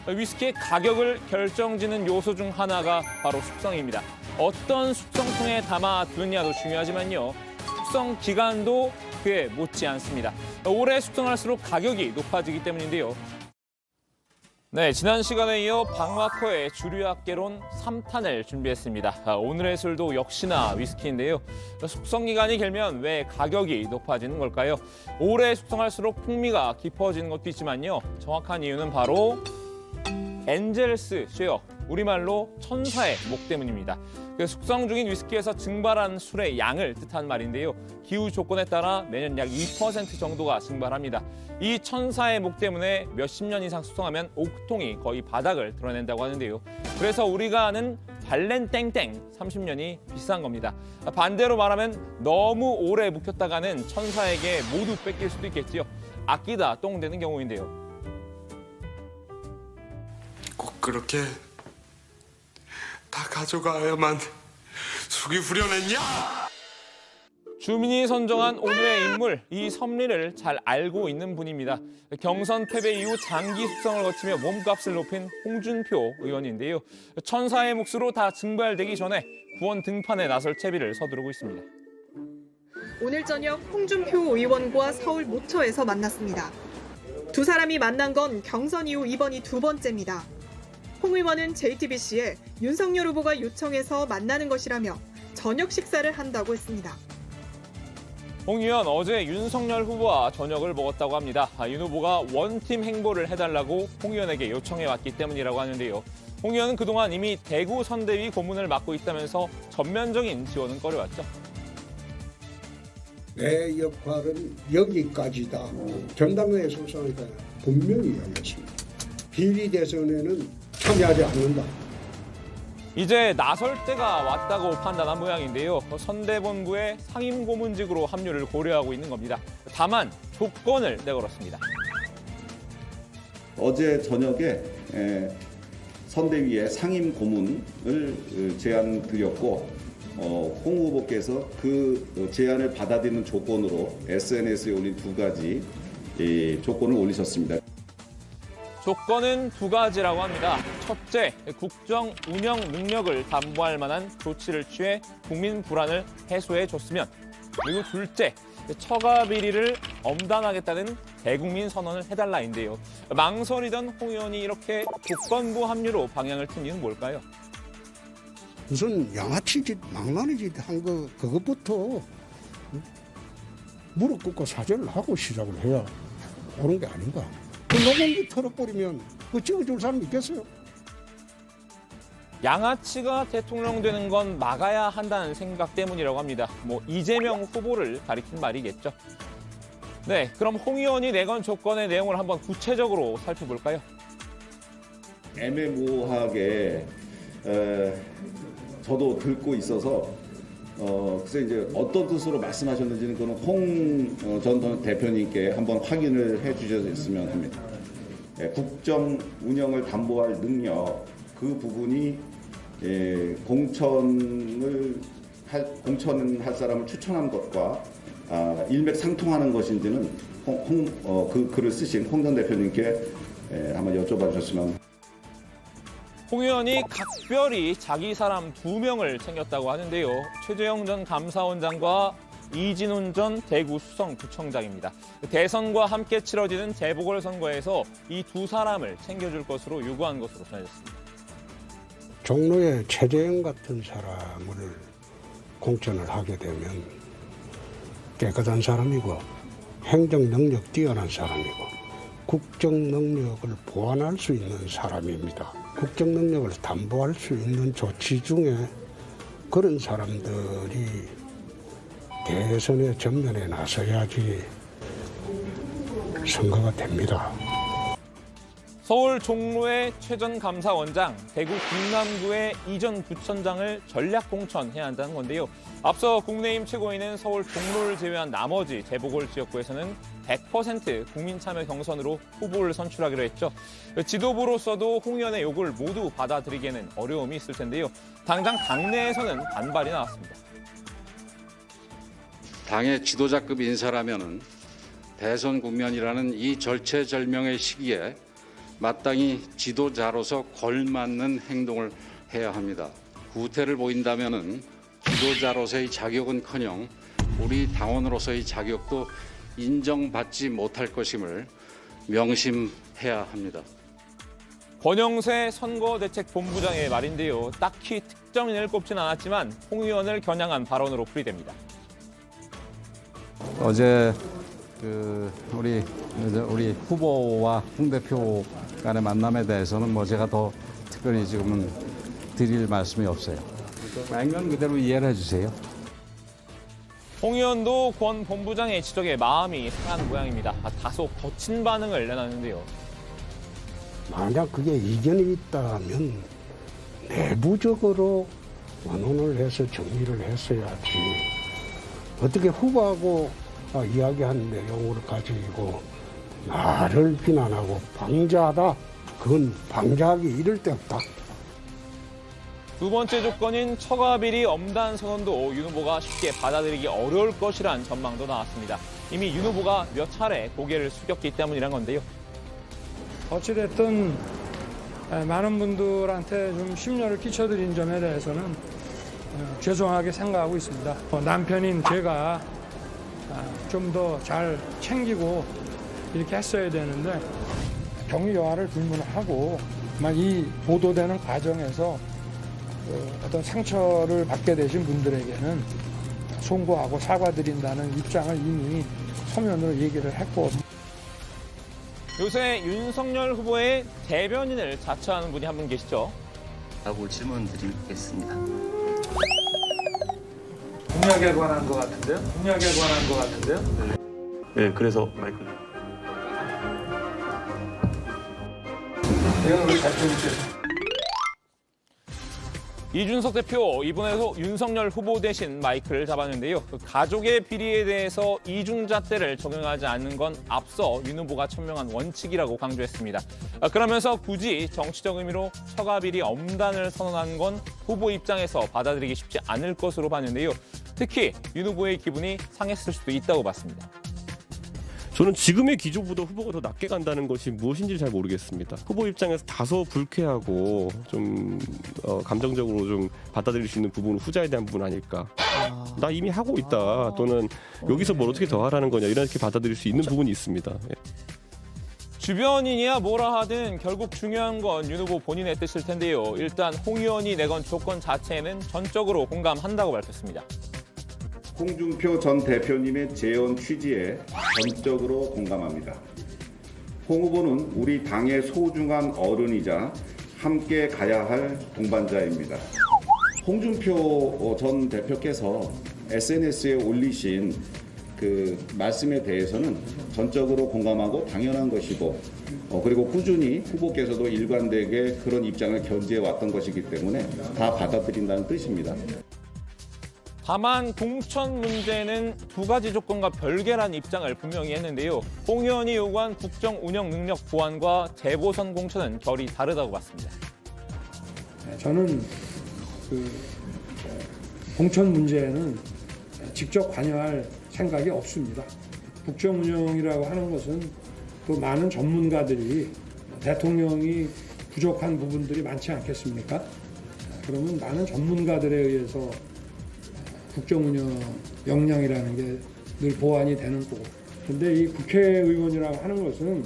위스키의 가격을 결정짓는 요소 중 하나가 바로 숙성입니다. 어떤 숙성통에 담아두느냐도 중요하지만요. 숙성 기간도 그에 못지 않습니다. 오래 숙성할수록 가격이 높아지기 때문인데요. 네, 지난 시간에 이어 박마커의 주류학개론 3탄을 준비했습니다. 오늘의 술도 역시나 위스키인데요. 숙성 기간이 길면 왜 가격이 높아지는 걸까요? 오래 숙성할수록 풍미가 깊어지는 것도 있지만요. 정확한 이유는 바로 엔젤스 쉐어, 우리말로 천사의 목 때문입니다. 숙성 중인 위스키에서 증발한 술의 양을 뜻한 말인데요. 기후 조건에 따라 매년 약 2% 정도가 증발합니다. 이 천사의 목 때문에 몇십 년 이상 숙성하면 옥통이 거의 바닥을 드러낸다고 하는데요. 그래서 우리가 아는 발렌땡땡 30년이 비싼 겁니다. 반대로 말하면 너무 오래 묵혔다가는 천사에게 모두 뺏길 수도 있겠지요. 아끼다 똥 되는 경우인데요. 꼭 그렇게 다 가져가야만 속이 후련했냐? 주민이 선정한 오늘의 인물, 이 섭리를 잘 알고 있는 분입니다. 경선 패배 이후 장기 숙성을 거치며 몸값을 높인 홍준표 의원인데요. 천사의 몫으로 다 증발되기 전에 구원 등판에 나설 채비를 서두르고 있습니다. 오늘 저녁 홍준표 의원과 서울 모처에서 만났습니다. 두 사람이 만난 건 경선 이후 이번이 두 번째입니다. 홍 의원은 JTBC에 윤석열 후보가 요청해서 만나는 것이라며 저녁 식사를 한다고 했습니다. 홍 의원 어제 윤석열 후보와 저녁을 먹었다고 합니다. 윤 후보가 원팀 행보를 해달라고 홍 의원에게 요청해왔기 때문이라고 하는데요. 홍 의원은 그동안 이미 대구 선대위 고문을 맡고 있다면서 전면적인 지원은 꺼려왔죠. 내 역할은 여기까지다. 전당대회 소상회가 분명히 이야기했습니다. 비리 대선에는 참여하지 않는다. 이제 나설 때가 왔다고 판단한 모양인데요. 선대본부의 상임고문직으로 합류를 고려하고 있는 겁니다. 다만 조건을 내걸었습니다. 어제 저녁에 선대위의 상임고문을 제안드렸고 홍 후보께서 그 제안을 받아들이는 조건으로 SNS에 올린 두 가지 조건을 올리셨습니다. 조건은 두 가지라고 합니다. 첫째, 국정 운영 능력을 담보할 만한 조치를 취해 국민 불안을 해소해 줬으면, 그리고 둘째, 처가 비리를 엄단하겠다는 대국민 선언을 해달라인데요. 망설이던 홍 의원이 이렇게 조건부 합류로 방향을 튼 이유는 뭘까요? 무슨 양아치짓, 망나니짓 한 거 그것부터 무릎 꿇고 사죄를 하고 시작을 해야 옳은 게 아닌가. 그 녹음기 털어버리면 그 찍어줄 사람 있겠어요? 양아치가 대통령 되는 건 막아야 한다는 생각 때문이라고 합니다. 이재명 후보를 가리킨 말이겠죠. 네, 그럼 홍 의원이 내건 조건의 내용을 한번 구체적으로 살펴볼까요? 애매모호하게 저도 듣고 있어서 글쎄 이제 어떤 뜻으로 말씀하셨는지는 그건 홍 전 대표님께 한번 확인을 해주셨으면 합니다. 국정 운영을 담보할 능력 그 부분이 공천을 할 사람을 추천한 것과 일맥상통하는 것인지는 그 글을 쓰신 홍 전 대표님께 한번 여쭤봐 주셨으면. 홍 의원이 각별히 자기 사람 2명을 챙겼다고 하는데요. 최재형 전 감사원장과 이진훈 전 대구 수성구청장입니다. 대선과 함께 치러지는 재보궐선거에서 이 두 사람을 챙겨줄 것으로 요구한 것으로 전해졌습니다. 종로에 최재형 같은 사람을 공천을 하게 되면 깨끗한 사람이고 행정 능력 뛰어난 사람이고 국정 능력을 보완할 수 있는 사람입니다. 국정 능력을 담보할 수 있는 조치 중에 그런 사람들이 대선의 전면에 나서야지 선거가 됩니다. 서울 종로의 최 전 감사원장, 대구 김남구의 이 전 부천장을 전략 공천해야 한다는 건데요. 앞서 국민의힘 최고위는 서울 종로를 제외한 나머지 재보궐 지역구에서는 100% 국민 참여 경선으로 후보를 선출하기로 했죠. 지도부로서도 홍 의원의 요구를 모두 받아들이기에는 어려움이 있을 텐데요. 당장 당내에서는 반발이 나왔습니다. 당의 지도자급 인사라면은 대선 국면이라는 이 절체절명의 시기에 마땅히 지도자로서 걸맞는 행동을 해야 합니다. 구태를 보인다면은 지도자로서의 자격은커녕 우리 당원으로서의 자격도 인정받지 못할 것임을 명심해야 합니다. 권영세 선거대책본부장의 말인데요. 딱히 특정인을 꼽진 않았지만 홍 의원을 겨냥한 발언으로 풀이됩니다. 어제 우리 후보와 홍 대표 간의 만남에 대해서는 제가 더 특별히 지금은 드릴 말씀이 없어요. 말면 그대로 이해를 해주세요. 홍 의원도 권 본부장의 지적에 마음이 상한 모양입니다. 다소 거친 반응을 내놨는데요. 만약 그게 이견이 있다면 내부적으로 원혼을 해서 정리를 했어야지. 어떻게 후보하고 이야기한 내용을 가지고 나를 비난하고 방자하다. 그건 방자하기 이를 데 없다. 두 번째 조건인 처가 비리 엄단 선언도 윤 후보가 쉽게 받아들이기 어려울 것이란 전망도 나왔습니다. 이미 윤 후보가 몇 차례 고개를 숙였기 때문이란 건데요. 어찌됐든 많은 분들한테 좀 심려를 끼쳐드린 점에 대해서는 죄송하게 생각하고 있습니다. 남편인 제가 좀 더 잘 챙기고 이렇게 했어야 되는데 경위여하를 불문하고 이 보도되는 과정에서 어떤 상처를 받게 되신 분들에게는 송구하고 사과드린다는 입장을 이미 서면으로 얘기를 했고. 요새 윤석열 후보의 대변인을 자처하는 분이 한 분 계시죠? 라고 질문 드리겠습니다. 공약에 관한 것 같은데요? 공약에 관한 것 같은데요? 네, 그래서 마이크. 내가 왜 잘못했어? 이준석 대표 이번에도 윤석열 후보 대신 마이크를 잡았는데요. 가족의 비리에 대해서 이중잣대를 적용하지 않는 건 앞서 윤 후보가 천명한 원칙이라고 강조했습니다. 그러면서 굳이 정치적 의미로 처가 비리 엄단을 선언한 건 후보 입장에서 받아들이기 쉽지 않을 것으로 봤는데요. 특히 윤 후보의 기분이 상했을 수도 있다고 봤습니다. 저는 지금의 기조보다 후보가 더 낮게 간다는 것이 무엇인지 잘 모르겠습니다. 후보 입장에서 다소 불쾌하고 좀 감정적으로 좀 받아들일 수 있는 부분은 후자에 대한 부분 아닐까. 나 이미 하고 있다 또는 여기서 뭘 어떻게 더 하라는 거냐 이렇게 받아들일 수 있는 부분이 있습니다. 주변인이야 뭐라 하든 결국 중요한 건 윤 후보 본인의 뜻일 텐데요. 일단 홍 의원이 내건 조건 자체에는 전적으로 공감한다고 밝혔습니다. 홍준표 전 대표님의 재원 취지에 전적으로 공감합니다. 홍 후보는 우리 당의 소중한 어른이자 함께 가야 할 동반자입니다. 홍준표 전 대표께서 SNS에 올리신 그 말씀에 대해서는 전적으로 공감하고 당연한 것이고 그리고 꾸준히 후보께서도 일관되게 그런 입장을 견지해 왔던 것이기 때문에 다 받아들인다는 뜻입니다. 다만 공천 문제는 두 가지 조건과 별개란 입장을 분명히 했는데요. 홍 의원이 요구한 국정 운영 능력 보완과 재보선 공천은 결이 다르다고 봤습니다. 저는 그 공천 문제에는 직접 관여할 생각이 없습니다. 국정 운영이라고 하는 것은 또 많은 전문가들이 대통령이 부족한 부분들이 많지 않겠습니까? 그러면 많은 전문가들에 의해서 국정 운영 역량이라는 게 늘 보완이 되는 거고. 근데 이 국회의원이라고 하는 것은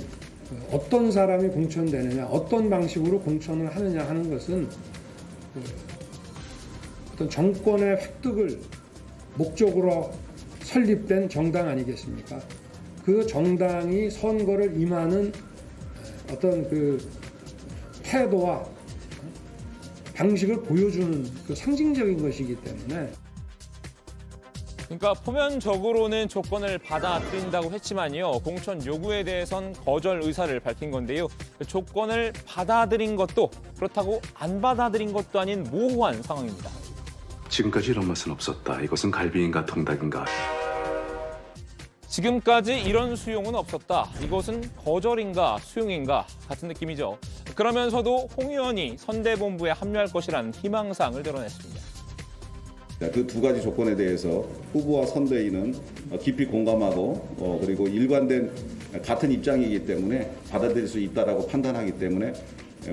어떤 사람이 공천되느냐, 어떤 방식으로 공천을 하느냐 하는 것은 어떤 정권의 획득을 목적으로 설립된 정당 아니겠습니까? 그 정당이 선거를 임하는 어떤 그 태도와 방식을 보여주는 그 상징적인 것이기 때문에 그러니까 표면적으로는 조건을 받아들인다고 했지만요. 공천 요구에 대해선 거절 의사를 밝힌 건데요. 조건을 받아들인 것도 그렇다고 안 받아들인 것도 아닌 모호한 상황입니다. 지금까지 이런 맛은 없었다. 이것은 갈비인가 통닭인가. 지금까지 이런 수용은 없었다. 이것은 거절인가 수용인가 같은 느낌이죠. 그러면서도 홍 의원이 선대본부에 합류할 것이라는 희망사항을 드러냈습니다. 그 두 가지 조건에 대해서 후보와 선대위는 깊이 공감하고 그리고 일관된 같은 입장이기 때문에 받아들일 수 있다라고 판단하기 때문에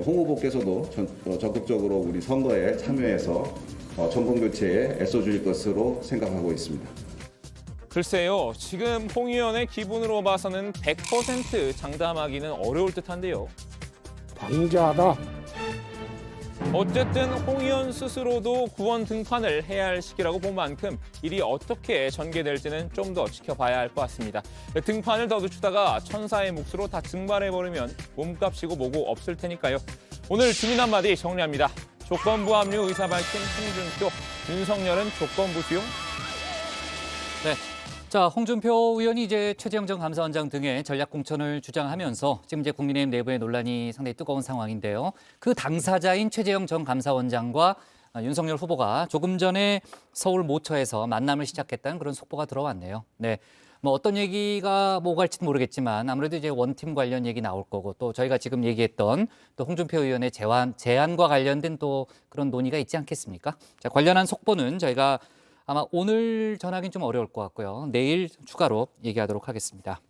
홍 후보께서도 적극적으로 우리 선거에 참여해서 정권 교체에 애써주실 것으로 생각하고 있습니다. 글쎄요, 지금 홍 의원의 기분으로 봐서는 100% 장담하기는 어려울 듯한데요. 방자하다. 어쨌든 홍 의원 스스로도 구원 등판을 해야 할 시기라고 본 만큼 일이 어떻게 전개될지는 좀 더 지켜봐야 할 것 같습니다. 등판을 더 늦추다가 천사의 몫으로 다 증발해버리면 몸값이고 뭐고 없을 테니까요. 오늘 주민 한마디 정리합니다. 조건부 합류 의사 밝힌 홍준표, 윤석열은 조건부 수용? 네. 자, 홍준표 의원이 이제 최재형 전 감사원장 등의 전략 공천을 주장하면서 지금 이제 국민의힘 내부의 논란이 상당히 뜨거운 상황인데요. 그 당사자인 최재형 전 감사원장과 윤석열 후보가 조금 전에 서울 모처에서 만남을 시작했다는 그런 속보가 들어왔네요. 네. 뭐 어떤 얘기가 뭐가 할지는 모르겠지만 아무래도 이제 원팀 관련 얘기 나올 거고 또 저희가 지금 얘기했던 또 홍준표 의원의 제안과 관련된 또 그런 논의가 있지 않겠습니까? 자, 관련한 속보는 저희가 아마 오늘 전하기는 좀 어려울 것 같고요. 내일 추가로 얘기하도록 하겠습니다.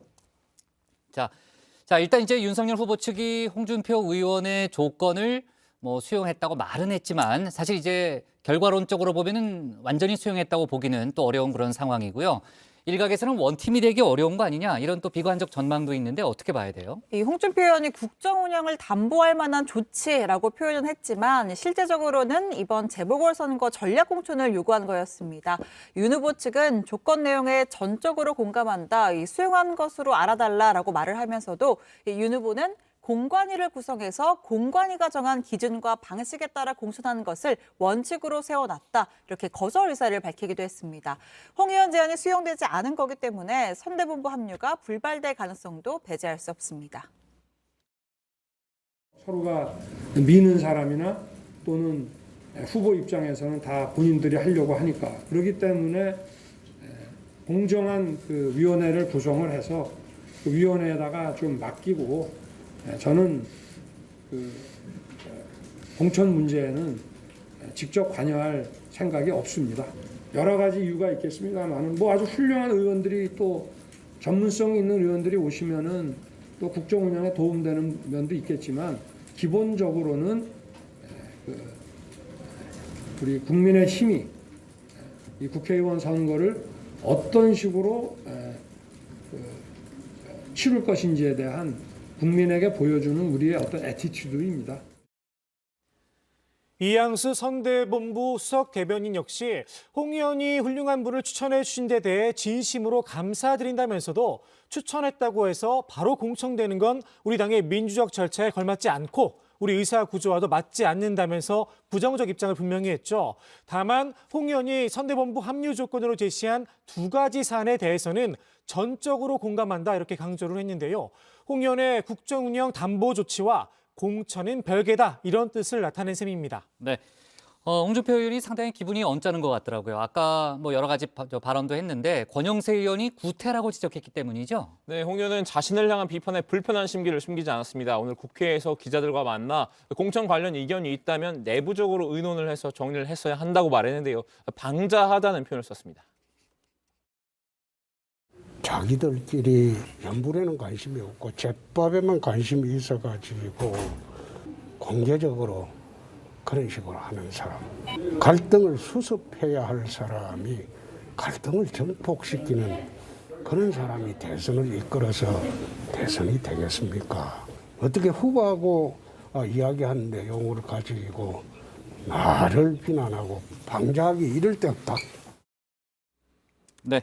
자, 일단 이제 윤석열 후보 측이 홍준표 의원의 조건을 뭐 수용했다고 말은 했지만 사실 이제 결과론적으로 보면은 완전히 수용했다고 보기는 또 어려운 그런 상황이고요. 일각에서는 원팀이 되기 어려운 거 아니냐 이런 또 비관적 전망도 있는데 어떻게 봐야 돼요? 이 홍준표 의원이 국정 운영을 담보할 만한 조치라고 표현은 했지만 실제적으로는 이번 재보궐선거 전략 공천을 요구한 거였습니다. 윤 후보 측은 조건 내용에 전적으로 공감한다, 수용한 것으로 알아달라라고 말을 하면서도 윤 후보는 공관위를 구성해서 공관위가 정한 기준과 방식에 따라 공천하는 것을 원칙으로 세워놨다. 이렇게 거절 의사를 밝히기도 했습니다. 홍 의원 제안이 수용되지 않은 거기 때문에 선대본부 합류가 불발될 가능성도 배제할 수 없습니다. 서로가 미는 사람이나 또는 후보 입장에서는 다 본인들이 하려고 하니까 그렇기 때문에 공정한 그 위원회를 구성을 해서 그 위원회에다가 좀 맡기고 저는 그 공천 문제에는 직접 관여할 생각이 없습니다. 여러 가지 이유가 있겠습니다만은 뭐 아주 훌륭한 의원들이 또 전문성 있는 의원들이 오시면은 또 국정 운영에 도움되는 면도 있겠지만 기본적으로는 우리 국민의 힘이 이 국회의원 선거를 어떤 식으로 치룰 것인지에 대한 국민에게 보여주는 우리의 어떤 애티튜드입니다. 이양수 선대본부 수석 대변인 역시 홍 의원이 훌륭한 분을 추천해 주신 데 대해 진심으로 감사드린다면서도 추천했다고 해서 바로 공천되는 건 우리 당의 민주적 절차에 걸맞지 않고 우리 의사 구조와도 맞지 않는다면서 부정적 입장을 분명히 했죠. 다만 홍 의원이 선대본부 합류 조건으로 제시한 2가지 사안에 대해서는 전적으로 공감한다 이렇게 강조를 했는데요. 홍 의원의 국정운영 담보 조치와 공천은 별개다 이런 뜻을 나타낸 셈입니다. 네. 홍준표 의원이 상당히 기분이 언짢은 것 같더라고요. 아까 뭐 여러 가지 발언도 했는데 권영세 의원이 구태라고 지적했기 때문이죠. 네, 홍 의원은 자신을 향한 비판에 불편한 심기를 숨기지 않았습니다. 오늘 국회에서 기자들과 만나 공천 관련 이견이 있다면 내부적으로 의논을 해서 정리를 했어야 한다고 말했는데요. 방자하다는 표현을 썼습니다. 자기들끼리 연불에는 관심이 없고 제법에만 관심이 있어가지고 공개적으로 그런 식으로 하는 사람. 갈등을 수습해야 할 사람이 갈등을 증폭시키는 그런 사람이 대선을 이끌어서 대선이 되겠습니까? 어떻게 후보하고 이야기하는 내용을 가지고 나를 비난하고 방자하기 이럴 데 없다. 네.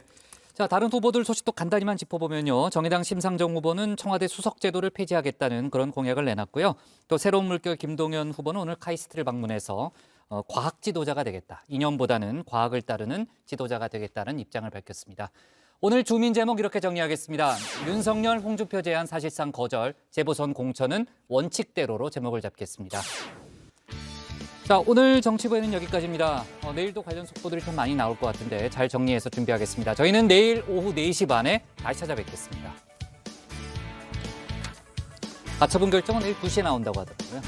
자, 다른 후보들 소식도 간단히만 짚어보면요. 정의당 심상정 후보는 청와대 수석 제도를 폐지하겠다는 그런 공약을 내놨고요. 또 새로운 물결 김동연 후보는 오늘 카이스트를 방문해서 과학 지도자가 되겠다. 이념보다는 과학을 따르는 지도자가 되겠다는 입장을 밝혔습니다. 오늘 주민 제목 이렇게 정리하겠습니다. 윤석열, 홍준표 제안 사실상 거절, 재보선 공천은 원칙대로로 제목을 잡겠습니다. 자, 오늘 정치부에는 여기까지입니다. 내일도 관련 속보들이 좀 많이 나올 것 같은데 잘 정리해서 준비하겠습니다. 저희는 내일 오후 4시 반에 다시 찾아뵙겠습니다. 가처분 결정은 내일 2시에 나온다고 하더라고요.